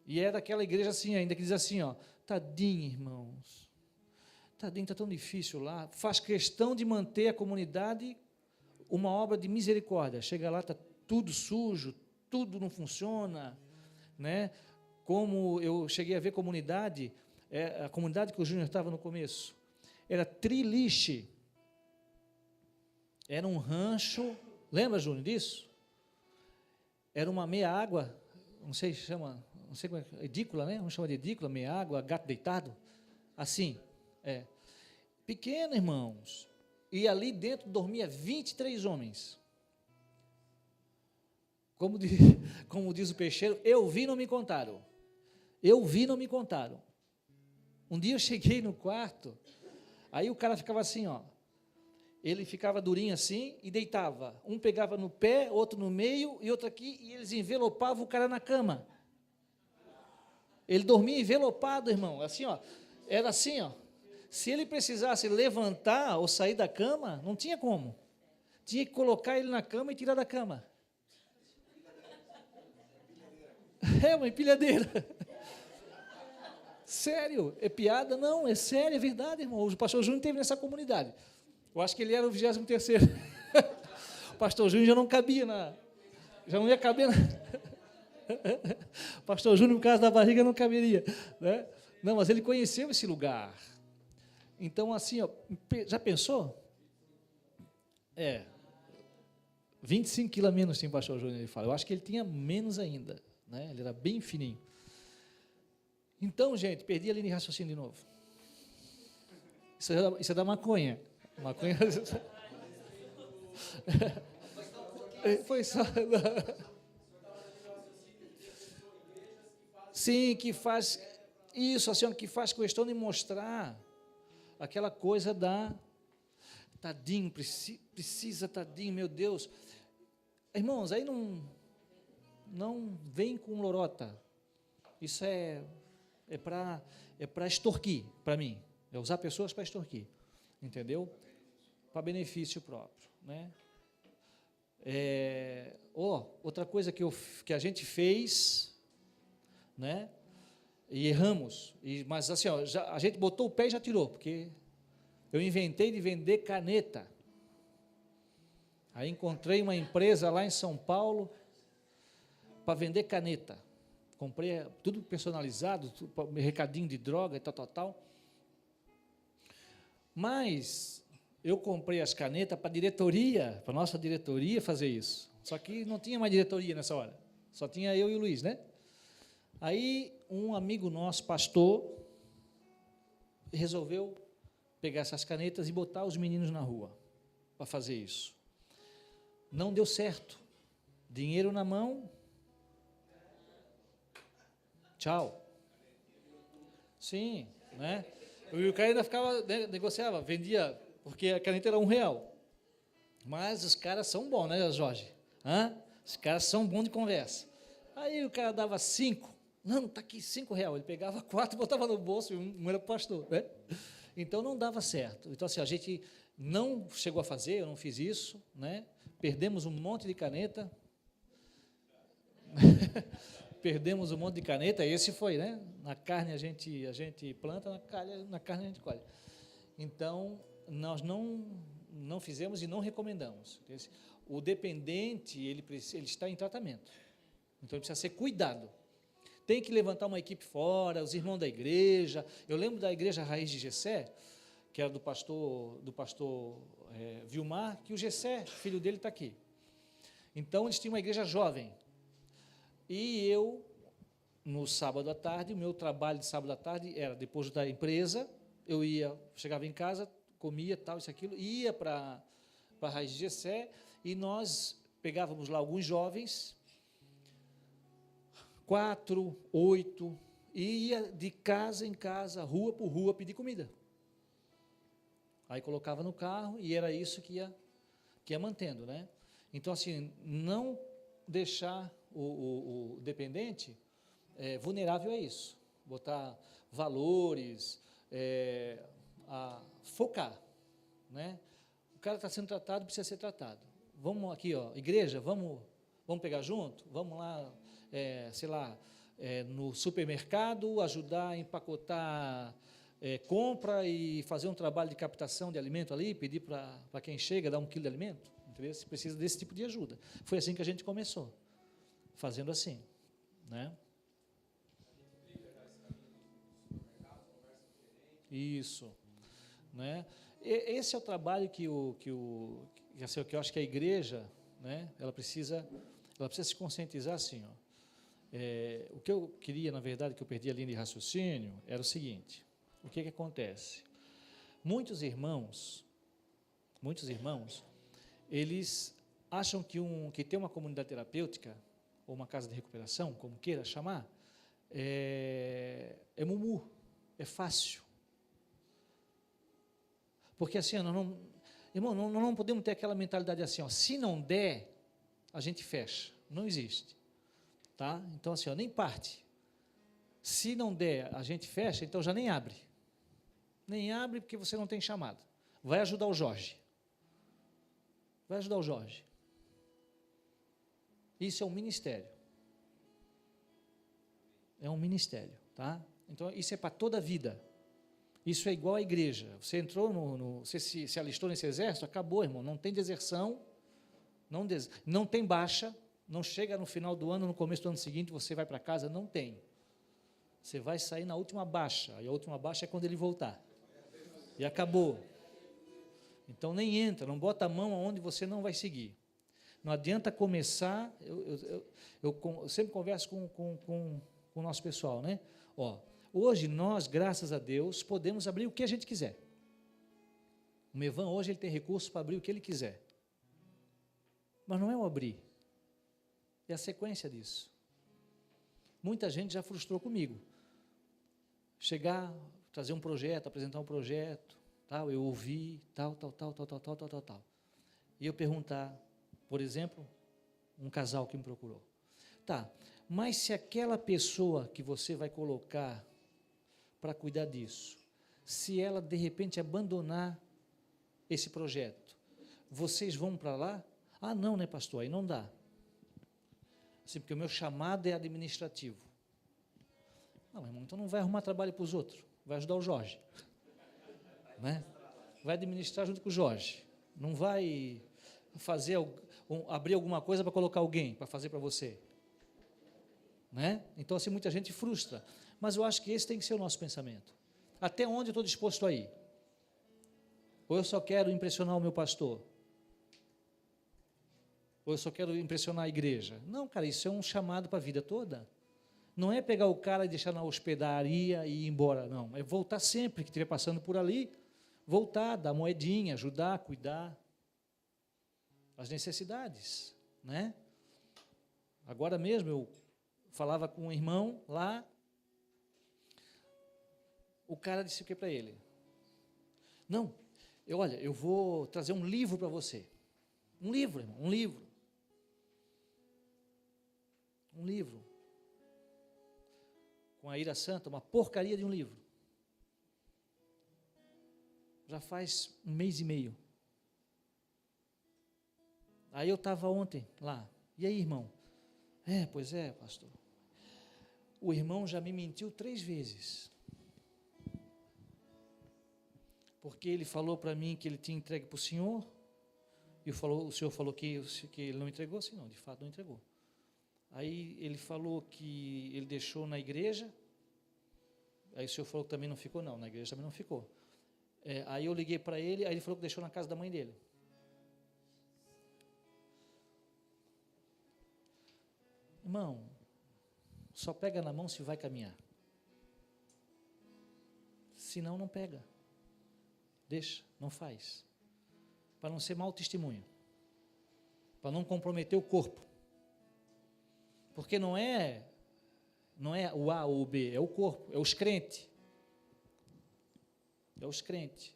B: E é daquela igreja assim ainda, que diz assim, ó, tadinho, irmãos, tadinho, está tão difícil lá, faz questão de manter a comunidade uma obra de misericórdia. Chega lá, está tudo sujo, tudo não funciona, né? Como eu cheguei a ver comunidade, a comunidade que o Júnior estava no começo, era triliche, era um rancho, lembra, Júnior, disso? Era uma meia água, não sei como é, edícula, né? Vamos chamar de edícula, meia água, gato deitado, assim, pequeno, irmãos, e ali dentro dormia 23 homens. Como diz o peixeiro, eu vi, não me contaram. Eu vi, não me contaram. Um dia eu cheguei no quarto, aí o cara ficava assim, ó. Ele ficava durinho assim e deitava. Um pegava no pé, outro no meio e outro aqui, e eles envelopavam o cara na cama. Ele dormia envelopado, irmão, assim, ó. Era assim, ó. Se ele precisasse levantar ou sair da cama, não tinha como. Tinha que colocar ele na cama e tirar da cama. É uma empilhadeira. Sério, é piada? Não, é sério, é verdade, irmão. O pastor Júnior esteve nessa comunidade. Eu acho que ele era o 23º. O pastor Júnior já não cabia já não ia caber o pastor Júnior, no caso da barriga, não caberia, né? Não, mas ele conheceu esse lugar. Então, assim, ó, já pensou? 25 quilos a menos tinha o pastor Júnior, ele fala. Eu acho que ele tinha menos ainda, né? Ele era bem fininho. Então, gente, perdi a linha de raciocínio de novo. Isso é da maconha. Maconha. Foi só. Sim, que faz isso, assim, que faz questão de mostrar aquela coisa da tadinho, precisa tadinho, meu Deus. Irmãos, aí não vem com lorota. Isso é para extorquir, para mim. É usar pessoas para extorquir, entendeu? Para benefício próprio, né? Outra coisa que a gente fez, né? E erramos, mas assim, ó, a gente botou o pé e já tirou, porque eu inventei de vender caneta. Aí encontrei uma empresa lá em São Paulo para vender caneta. Comprei tudo personalizado, recadinho de droga e tal. Mas eu comprei as canetas para a diretoria, para a nossa diretoria fazer isso. Só que não tinha mais diretoria nessa hora. Só tinha eu e o Luiz, né? Aí um amigo nosso, pastor, resolveu pegar essas canetas e botar os meninos na rua para fazer isso. Não deu certo. Dinheiro na mão. Tchau. Sim, né? E o cara ainda ficava, né, negociava, vendia, porque a caneta era R$1. Mas os caras são bons, né, Jorge? Os caras são bons de conversa. Aí o cara dava 5. Não, está aqui R$5. Ele pegava 4, botava no bolso, e um era para o pastor, né? Então não dava certo. Então assim, a gente não chegou a fazer, eu não fiz isso, né? Perdemos um monte de caneta. Perdemos um monte de caneta, esse foi, né? Na carne a gente planta, na carne a gente colhe. Então, nós não fizemos e não recomendamos. O dependente, ele está em tratamento. Então, ele precisa ser cuidado. Tem que levantar uma equipe fora, os irmãos da igreja. Eu lembro da igreja Raiz de Gessé, que era do pastor Vilmar, que o Gessé, filho dele, está aqui. Então, eles tinham uma igreja jovem. E eu, no sábado à tarde, o meu trabalho de sábado à tarde era, depois da empresa, eu chegava em casa, comia, tal, isso, aquilo, ia para a Raiz de Gessé, e nós pegávamos lá alguns jovens, 4, 8, e ia de casa em casa, rua por rua, pedir comida. Aí colocava no carro, e era isso que ia mantendo, né? Então, assim, não deixar o dependente vulnerável a isso, botar valores, focar, né? O cara está sendo tratado, precisa ser tratado. Vamos aqui, ó, igreja, vamos pegar junto? Vamos lá, sei lá, no supermercado, ajudar a empacotar compra e fazer um trabalho de captação de alimento ali, pedir para quem chega, dar 1 quilo de alimento, entendeu? Se precisa desse tipo de ajuda. Foi assim que a gente começou, fazendo assim, né? Isso, né? Esse é o trabalho que eu acho que a igreja, né? Ela precisa se conscientizar assim, ó. O que eu queria, na verdade, que eu perdi a linha de raciocínio, era o seguinte: o que acontece? Muitos irmãos muitos irmãos, eles acham que ter uma comunidade terapêutica, ou uma casa de recuperação, como queira chamar, é mumu, é fácil. Porque assim, irmão, não podemos ter aquela mentalidade assim, ó, se não der, a gente fecha. Não existe. Tá? Então assim, ó, nem parte. Se não der, a gente fecha, então já nem abre. Nem abre porque você não tem chamado. Vai ajudar o Jorge. Vai ajudar o Jorge. Isso é um ministério. É um ministério, tá? Então isso é para toda a vida. Isso é igual à igreja. Você entrou você se alistou nesse exército, acabou, irmão. Não tem deserção, não tem baixa, não chega no final do ano, no começo do ano seguinte, você vai para casa, não tem. Você vai sair na última baixa, e a última baixa é quando ele voltar. E acabou. Então nem entra, não bota a mão aonde você não vai seguir. Não adianta começar, eu sempre converso com o nosso pessoal, né? Ó, hoje nós, graças a Deus, podemos abrir o que a gente quiser. O Mevan hoje ele tem recursos para abrir o que ele quiser. Mas não é o abrir, é a sequência disso. Muita gente já frustrou comigo. Chegar, trazer um projeto, apresentar um projeto, tal, eu ouvi, tal. E eu perguntar, por exemplo, um casal que me procurou. Tá, mas se aquela pessoa que você vai colocar para cuidar disso, se ela de repente abandonar esse projeto, vocês vão para lá? Ah, não, né, pastor? Aí não dá. Assim, porque o meu chamado é administrativo. Não, irmão, então não vai arrumar trabalho para os outros, vai ajudar o Jorge. Né? Vai administrar junto com o Jorge. Não vai abrir alguma coisa para colocar alguém para fazer para você. Né? Então, assim, muita gente frustra. Mas eu acho que esse tem que ser o nosso pensamento. Até onde eu estou disposto a ir? Ou eu só quero impressionar o meu pastor? Ou eu só quero impressionar a igreja? Não, cara, isso é um chamado para a vida toda. Não é pegar o cara e deixar na hospedaria e ir embora, não. É voltar sempre que estiver passando por ali, voltar, dar moedinha, ajudar, cuidar. As necessidades, né? Agora mesmo eu falava com um irmão lá, o cara disse o que para ele? Não, olha, eu vou trazer um livro para você. Um livro, irmão, um livro. Um livro. Com a ira santa, uma porcaria de um livro. Já faz 1 mês e meio. Aí eu estava ontem lá. E aí, irmão? Pois é, pastor. O irmão já me mentiu 3 vezes. Porque ele falou para mim que ele tinha entregue para o senhor. E o senhor falou que ele não entregou. Sim, não, de fato não entregou. Aí ele falou que ele deixou na igreja. Aí o senhor falou que também não ficou. Não, na igreja também não ficou. Aí eu liguei para ele, aí ele falou que deixou na casa da mãe dele. Irmão, só pega na mão se vai caminhar. Se não, não pega. Deixa, não faz. Para não ser mau testemunho. Para não comprometer o corpo. Porque não é o A ou o B, é o corpo, é os crentes. É os crentes.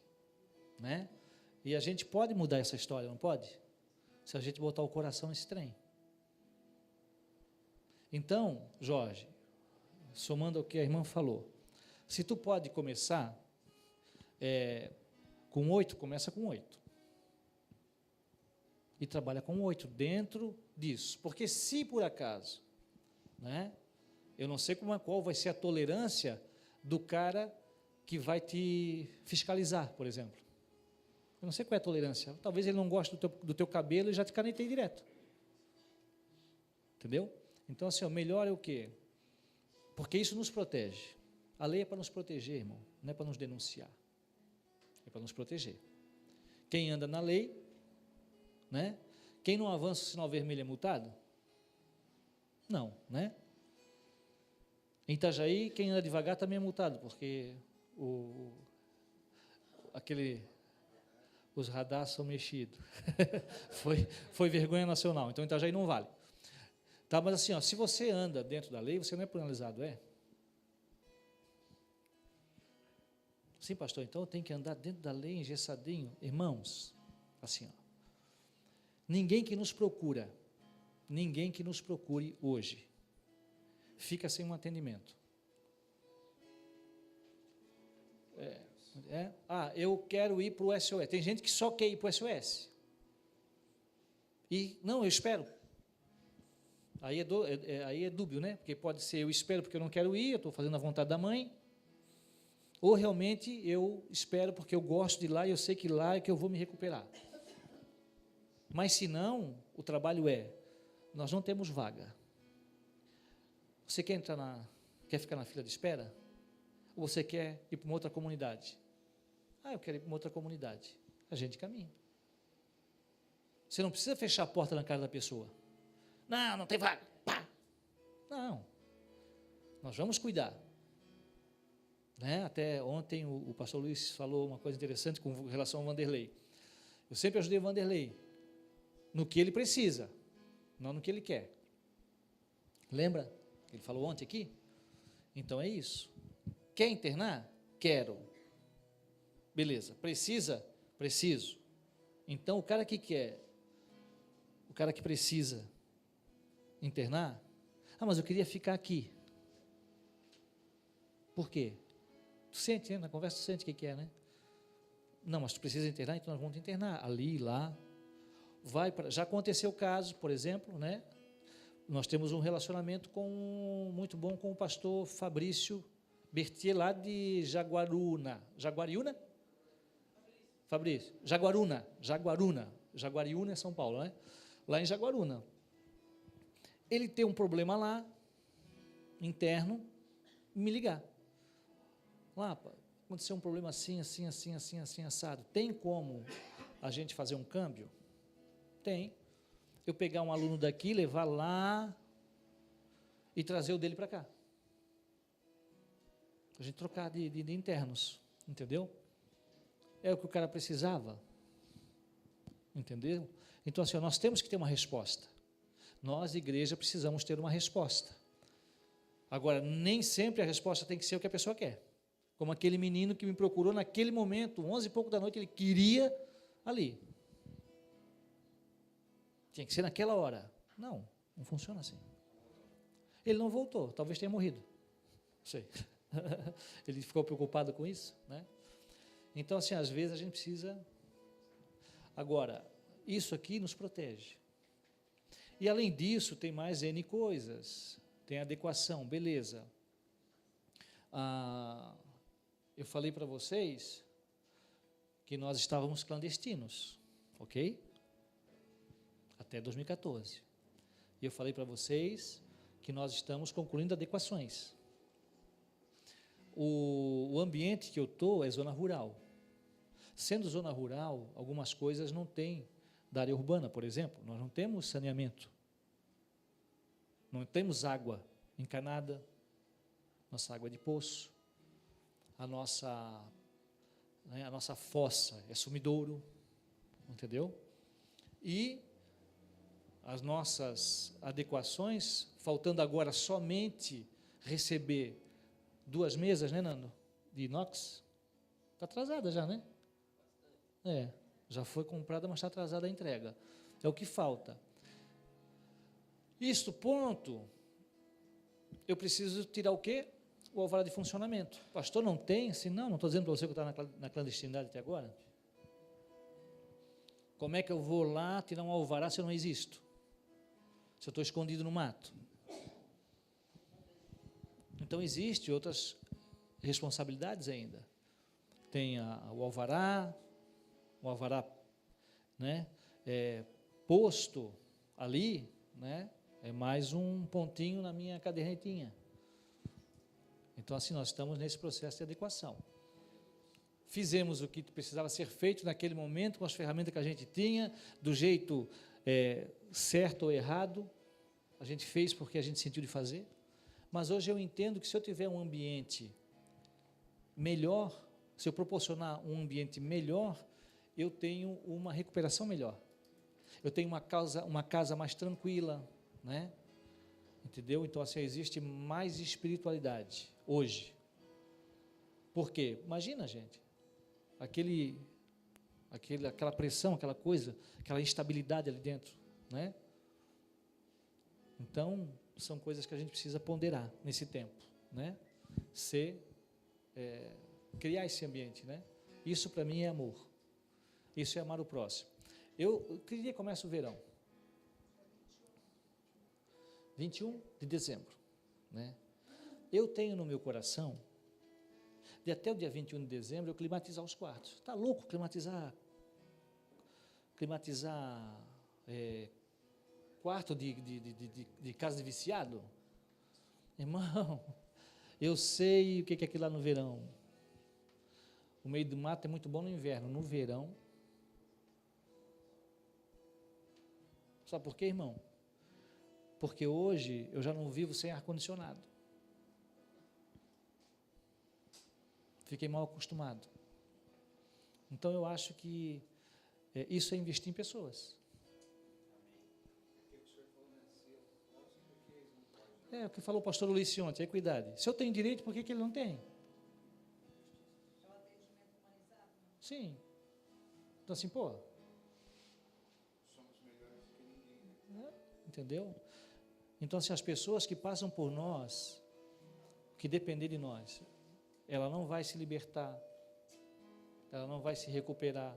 B: Né? E a gente pode mudar essa história, não pode? Se a gente botar o coração nesse trem. Então, Jorge, somando ao que a irmã falou, se tu pode começar com 8, começa com 8. E trabalha com 8 dentro disso. Porque se por acaso, né, eu não sei qual vai ser a tolerância do cara que vai te fiscalizar, por exemplo. Eu não sei qual é a tolerância. Talvez ele não goste do teu cabelo e já te caneteie direto. Entendeu? Então, assim, o melhor é o quê? Porque isso nos protege. A lei é para nos proteger, irmão, não é para nos denunciar. É para nos proteger. Quem anda na lei, né? Quem não avança o sinal vermelho é multado? Não, né? Em Itajaí, quem anda devagar também é multado, porque Os radares são mexidos. foi vergonha nacional. Então, Itajaí não vale. Tá, mas assim, ó, se você anda dentro da lei, você não é penalizado, é? Sim, pastor, então eu tenho que andar dentro da lei, engessadinho. Irmãos, assim, ó, ninguém que nos procure hoje, fica sem um atendimento. Eu quero ir para o SOS. Tem gente que só quer ir para o SOS. E, não, eu espero. Aí é dúbio, né? Porque pode ser, eu espero porque eu não quero ir, eu estou fazendo a vontade da mãe, ou realmente eu espero porque eu gosto de ir lá e eu sei que lá é que eu vou me recuperar. Mas se não, o trabalho nós não temos vaga. Você quer ficar na fila de espera? Ou você quer ir para uma outra comunidade? Eu quero ir para uma outra comunidade. A gente caminha. Você não precisa fechar a porta na cara da pessoa. Não tem vaga. Pá. Não. Nós vamos cuidar. Né? Até ontem o pastor Luiz falou uma coisa interessante com relação ao Vanderlei. Eu sempre ajudei o Vanderlei no que ele precisa, não no que ele quer. Lembra? Ele falou ontem aqui? Então é isso. Quer internar? Quero. Beleza. Precisa? Preciso. Então o cara que precisa internar, mas eu queria ficar aqui. Por quê? Tu sente, né? Na conversa tu sente o que é, né? Não, mas tu precisa internar, então nós vamos te internar. Ali, lá. Já aconteceu o caso, por exemplo, né? Nós temos um relacionamento muito bom com o pastor Fabrício Bertier, lá de Jaguariúna. Jaguariúna? Fabrício. Jaguaruna. Jaguariúna é São Paulo, né? Lá em Jaguaruna. Ele tem um problema lá, interno, me ligar. Lá, aconteceu um problema assim, assado. Tem como a gente fazer um câmbio? Tem. Eu pegar um aluno daqui, levar lá e trazer o dele para cá. A gente trocar de internos, entendeu? É o que o cara precisava. Entendeu? Então, assim, nós temos que ter uma resposta. Nós, igreja, precisamos ter uma resposta. Agora, nem sempre a resposta tem que ser o que a pessoa quer. Como aquele menino que me procurou naquele momento, 11 e pouco da noite, ele queria ali. Tinha que ser naquela hora. Não funciona assim. Ele não voltou, talvez tenha morrido. Não sei. Ele ficou preocupado com isso, né? Então, assim, às vezes a gente precisa... Agora, isso aqui nos protege. E, além disso, tem mais N coisas. Tem adequação, beleza. Eu falei para vocês que nós estávamos clandestinos, ok? Até 2014. E eu falei para vocês que nós estamos concluindo adequações. O ambiente que eu estou é zona rural. Sendo zona rural, algumas coisas não tem da área urbana, por exemplo. Nós não temos saneamento. Não temos água encanada. Nossa água é de poço. A nossa fossa é sumidouro. Entendeu? E as nossas adequações, faltando agora somente receber 2 mesas, né, Nando? De inox. Está atrasada já, né? Já foi comprada, mas está atrasada a entrega. É o que falta. Isto pronto, eu preciso tirar o quê? O alvará de funcionamento. Pastor, não tem? Assim, não estou dizendo para você que está na clandestinidade até agora. Como é que eu vou lá tirar um alvará se eu não existo? Se eu estou escondido no mato? Então, existem outras responsabilidades ainda. Tem o alvará, né, posto ali, né, é mais um pontinho na minha cadernetinha. Então, assim, nós estamos nesse processo de adequação. Fizemos o que precisava ser feito naquele momento, com as ferramentas que a gente tinha, do jeito certo ou errado, a gente fez porque a gente sentiu de fazer, mas hoje eu entendo que se eu tiver um ambiente melhor, se eu proporcionar um ambiente melhor, eu tenho uma recuperação melhor. Eu tenho uma casa mais tranquila, né? Entendeu? Então, assim, existe mais espiritualidade hoje. Por quê? Imagina, gente, aquela pressão, aquela coisa, aquela instabilidade ali dentro, né? Então, são coisas que a gente precisa ponderar nesse tempo, né? Criar esse ambiente, né? Isso para mim é amor. Isso é amar o próximo. Que dia começa o verão? 21 de dezembro, né? Eu tenho no meu coração, de até o dia 21 de dezembro, eu climatizar os quartos. Está louco climatizar quarto de casa de viciado? Irmão, eu sei o que é aquilo lá no verão. O meio do mato é muito bom no inverno. No verão, sabe por quê, irmão? Porque hoje eu já não vivo sem ar-condicionado. Fiquei mal acostumado. Então eu acho que isso é investir em pessoas. O que falou o pastor Luiz ontem, equidade. Se eu tenho direito, por que ele não tem? Sim. Então assim, pô.
C: Somos melhores que ninguém.
B: Entendeu? Então, assim, as pessoas que passam por nós, que depender de nós, ela não vai se libertar, ela não vai se recuperar,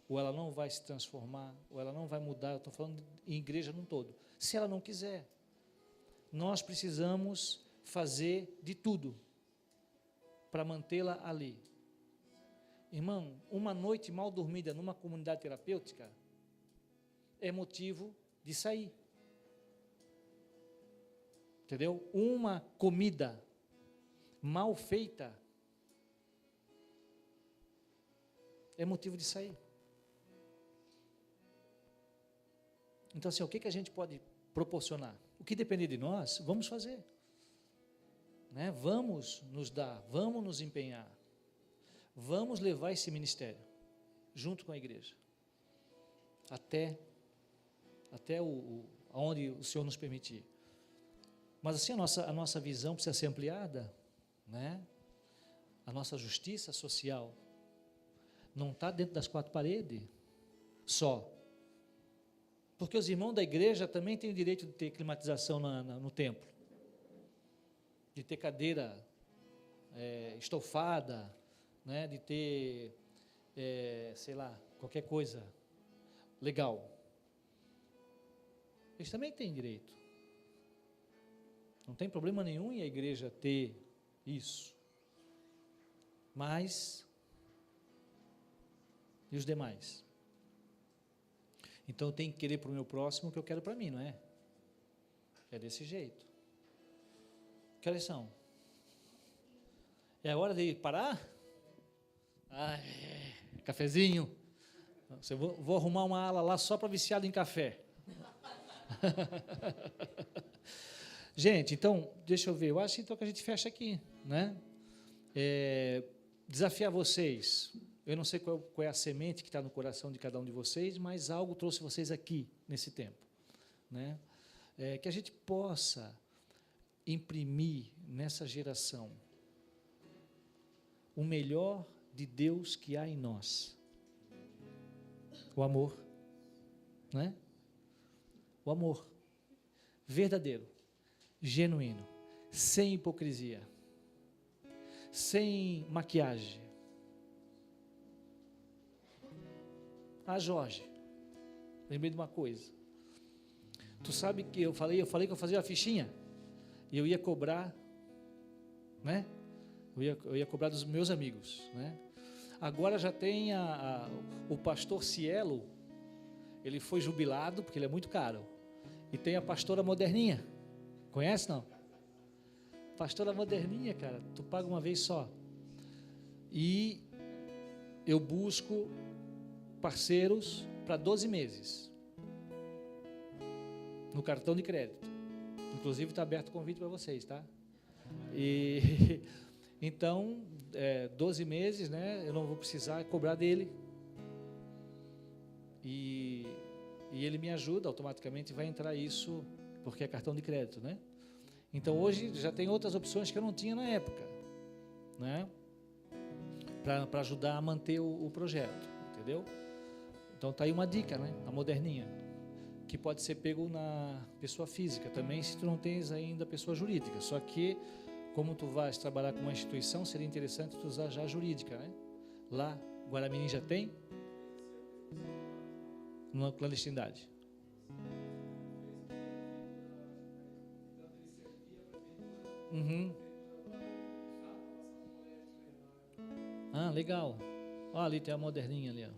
B: ou ela não vai se transformar, ou ela não vai mudar. Eu estou falando em igreja num todo. Se ela não quiser, nós precisamos fazer de tudo para mantê-la ali. Irmão, uma noite mal dormida numa comunidade terapêutica é motivo de sair. Entendeu? Uma comida mal feita é motivo de sair. Então, assim, o que a gente pode proporcionar? O que depender de nós, vamos fazer. Né? Vamos nos dar, vamos nos empenhar. Vamos levar esse ministério junto com a igreja. Até aonde o Senhor nos permitir. Mas assim, a nossa visão precisa ser ampliada, né? A nossa justiça social não está dentro das quatro paredes só. Porque os irmãos da igreja também têm o direito de ter climatização no templo, de ter cadeira estofada, né? De ter, sei lá, qualquer coisa legal. Eles também têm direito. Não tem problema nenhum em a igreja ter isso. Mas, e os demais? Então eu tenho que querer para o meu próximo o que eu quero para mim, não é? É desse jeito. Que horas são? É a hora de parar? Cafezinho. Vou arrumar uma ala lá só para viciado em café. Gente, então, deixa eu ver, eu acho então que a gente fecha aqui, né? Desafiar vocês, eu não sei qual é a semente que está no coração de cada um de vocês, mas algo trouxe vocês aqui, nesse tempo, né? Que a gente possa imprimir nessa geração o melhor de Deus que há em nós, o amor, né? O amor verdadeiro, genuíno, sem hipocrisia, sem maquiagem. Jorge, lembrei de uma coisa. Tu sabe que eu falei que eu fazia a fichinha e eu ia cobrar, né? Eu ia cobrar dos meus amigos, né? Agora já tem o pastor Cielo, ele foi jubilado porque ele é muito caro. E tem a pastora Moderninha. Conhece, não? Pastora Moderninha, cara, tu paga uma vez só. E eu busco parceiros para 12 meses. No cartão de crédito. Inclusive está aberto o convite para vocês, tá? E então, 12 meses, né? Eu não vou precisar cobrar dele. e ele me ajuda, automaticamente vai entrar isso, porque é cartão de crédito, né? Então hoje já tem outras opções que eu não tinha na época, né? Para ajudar a manter o projeto, entendeu? Então tá aí uma dica, né? A moderninha, que pode ser pego na pessoa física também, se tu não tens ainda pessoa jurídica. Só que, como tu vais trabalhar com uma instituição, seria interessante tu usar já a jurídica, né? Lá, Guaramirim já tem? Numa clandestinidade. Uhum. Ah, legal. Ó, ali tem a moderninha ali, ó.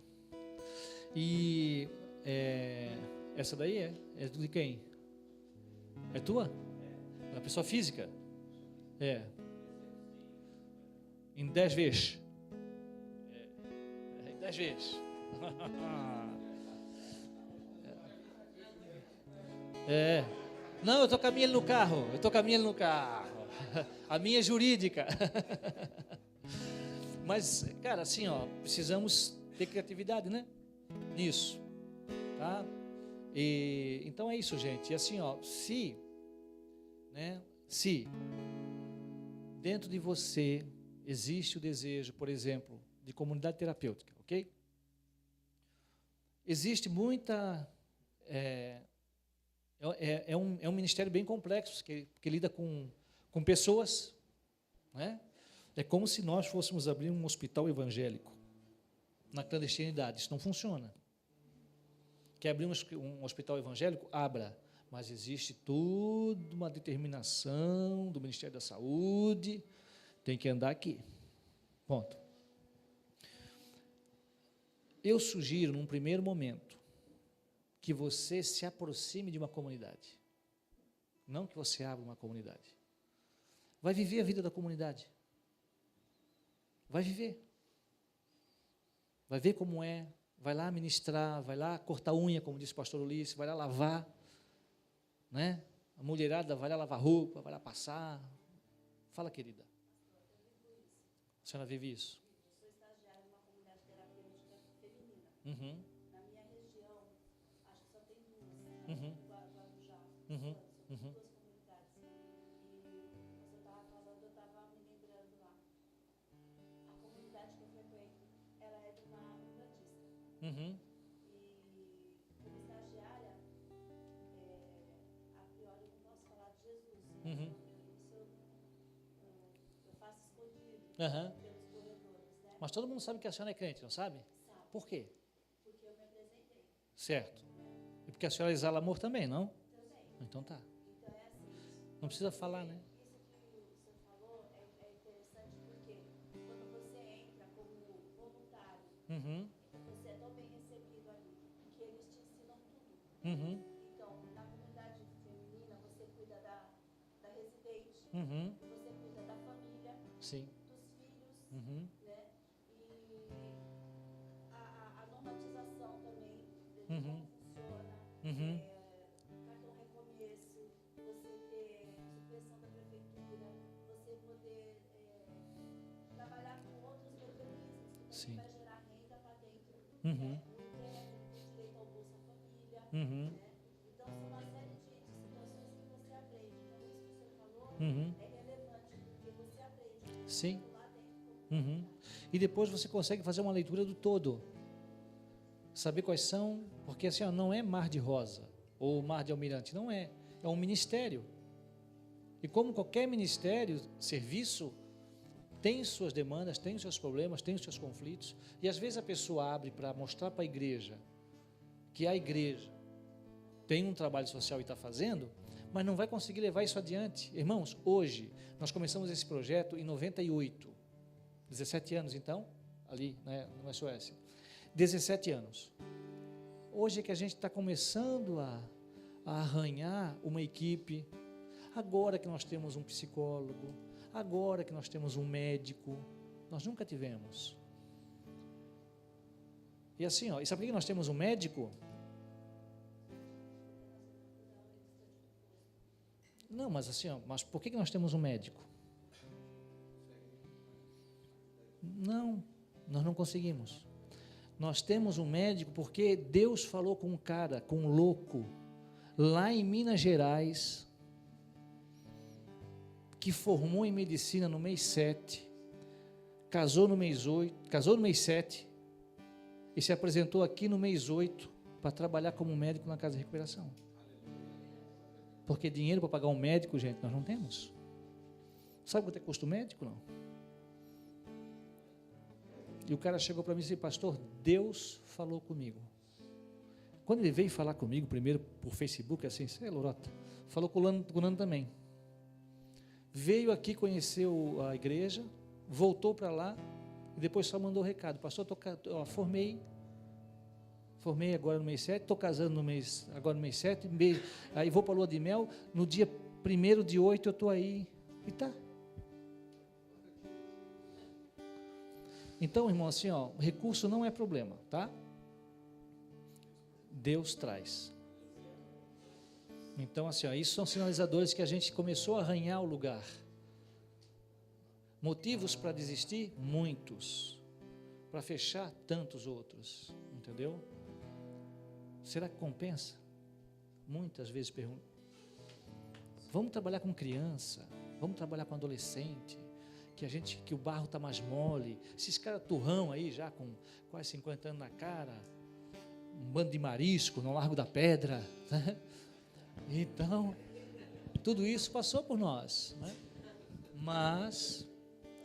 B: E essa daí é de quem? É tua? É uma pessoa física? É. Em 10 vezes. Em 10 vezes. Não, eu estou com a minha no carro. A minha é jurídica. Mas, cara, assim, ó, precisamos ter criatividade, né? Nisso, tá? E então é isso, gente. E assim, ó, se dentro de você existe o desejo, por exemplo, de comunidade terapêutica, ok? Existe muita é um ministério bem complexo que lida com pessoas, né? É como se nós fôssemos abrir um hospital evangélico na clandestinidade. Isso não funciona. Quer abrir um hospital evangélico? Abra. Mas existe toda uma determinação do Ministério da Saúde, tem que andar aqui. Ponto. Eu sugiro, num primeiro momento, que você se aproxime de uma comunidade. Não que você abra uma comunidade. Vai viver a vida da comunidade. Vai viver. Vai ver como é, vai lá ministrar, vai lá cortar unha, como disse o pastor Ulisses, vai lá lavar, né? A mulherada vai lá lavar roupa, vai lá passar. Fala, querida. A senhora vive isso?
D: Eu sou estagiária numa comunidade terapêutica feminina.
B: Uhum.
D: Na minha região, acho que só tem duas.
B: Uhum.
D: Guarujá.
B: Uhum.
D: São
B: Uhum.
D: duas comunidades. E você estava falando, eu estava me lembrando lá. A comunidade que eu frequento, ela é de uma umbandista.
B: Uhum.
D: E como estagiária, a priori eu não posso falar de Jesus.
B: Uhum.
D: Eu faço escondido
B: Uhum.
D: pelos corredores, né?
B: Mas todo mundo sabe que a senhora é crente, não sabe?
D: Sabe?
B: Por quê?
D: Porque eu me apresentei.
B: Certo. E porque a senhora exala amor também, não?
D: Também.
B: Então tá.
D: Então é assim.
B: Não precisa falar, né?
D: Isso que o senhor falou é interessante porque quando você entra como voluntário,
B: Uhum.
D: você é tão bem recebido ali, porque eles te ensinam tudo.
B: Uhum.
D: Então, na comunidade feminina, você cuida da residente,
B: Uhum.
D: você cuida da família,
B: Sim.
D: dos filhos,
B: Uhum.
D: né? E a normatização também, de
B: Uhum.
D: como funciona,
B: Uhum.
D: cartão recomeço, você ter supressão da prefeitura, você poder trabalhar com outros mecanismos que também
B: Sim.
D: vai gerar renda para dentro,
B: Uhum.
D: o crédito, o direito ao Bolsa Família,
B: Uhum.
D: né? Então são uma série de situações que você aprende. Então isso que você falou
B: Uhum.
D: é relevante, porque você aprende
B: Sim.
D: lá dentro.
B: Uhum. E depois você consegue fazer uma leitura do todo. Saber quais são, porque assim, ó, não é mar de rosa ou mar de almirante, não é. É um ministério. E como qualquer ministério, serviço, tem suas demandas, tem os seus problemas, tem os seus conflitos. E às vezes a pessoa abre para mostrar para a igreja que a igreja tem um trabalho social e está fazendo, mas não vai conseguir levar isso adiante. Irmãos, hoje, nós começamos esse projeto em 98. 17 anos, então, ali, né, no SOS. 17 anos. Hoje é que a gente está começando a arranhar uma equipe. Agora que nós temos um psicólogo, agora que nós temos um médico, nós nunca tivemos. E assim, ó, e sabe por que nós temos um médico? Não, mas assim, ó, mas por que nós temos um médico? Não, nós não conseguimos. Nós temos um médico porque Deus falou com um cara, com um louco, lá em Minas Gerais, que formou em medicina no mês 7, casou no mês 7 e se apresentou aqui no mês 8 para trabalhar como médico na casa de recuperação. Porque dinheiro para pagar um médico, gente, nós não temos. Sabe quanto é custo médico, não? E o cara chegou para mim e disse: pastor, Deus falou comigo. Quando ele veio falar comigo, primeiro por Facebook, assim, você é lorota, falou com o Nando também. Veio aqui, conheceu a igreja, voltou para lá, e depois só mandou o recado: pastor, formei agora no mês 7, estou casando agora no mês 7, aí vou para a lua de mel, no dia 1º de 8 eu estou aí, e tá. Então, irmão, assim, ó, recurso não é problema, tá? Deus traz. Então, assim, ó, isso são sinalizadores que a gente começou a arranhar o lugar. Motivos para desistir? Muitos. Para fechar? Tantos outros. Entendeu? Será que compensa? Muitas vezes pergunto. Vamos trabalhar com criança, vamos trabalhar com adolescente, que o barro está mais mole, esses caras turrão aí já com quase 50 anos na cara, um bando de marisco no Largo da Pedra, né? Então, tudo isso passou por nós, né? Mas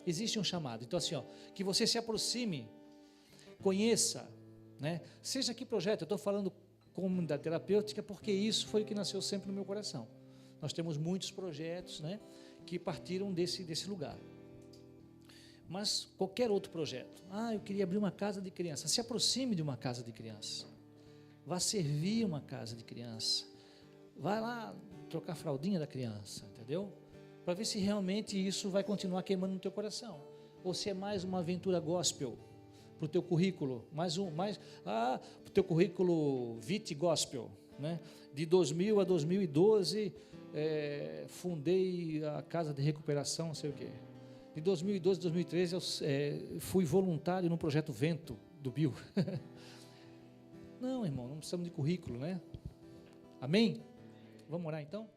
B: existe um chamado. Então, assim, ó, que você se aproxime, conheça, né? Seja que projeto, eu estou falando comunidade terapêutica porque isso foi o que nasceu sempre no meu coração. Nós temos muitos projetos, né, que partiram desse lugar. Mas qualquer outro projeto, eu queria abrir uma casa de criança, se aproxime de uma casa de criança, vá servir uma casa de criança, vai lá trocar a fraldinha da criança, entendeu? Para ver se realmente isso vai continuar queimando no teu coração, ou se é mais uma aventura gospel para o teu currículo, para o teu currículo Vite Gospel, né? De 2000 a 2012, fundei a casa de recuperação, não sei o quê. De 2012 a 2013, eu fui voluntário no projeto Vento, do Bill. Não, irmão, não precisamos de currículo, né? Amém? Vamos orar então?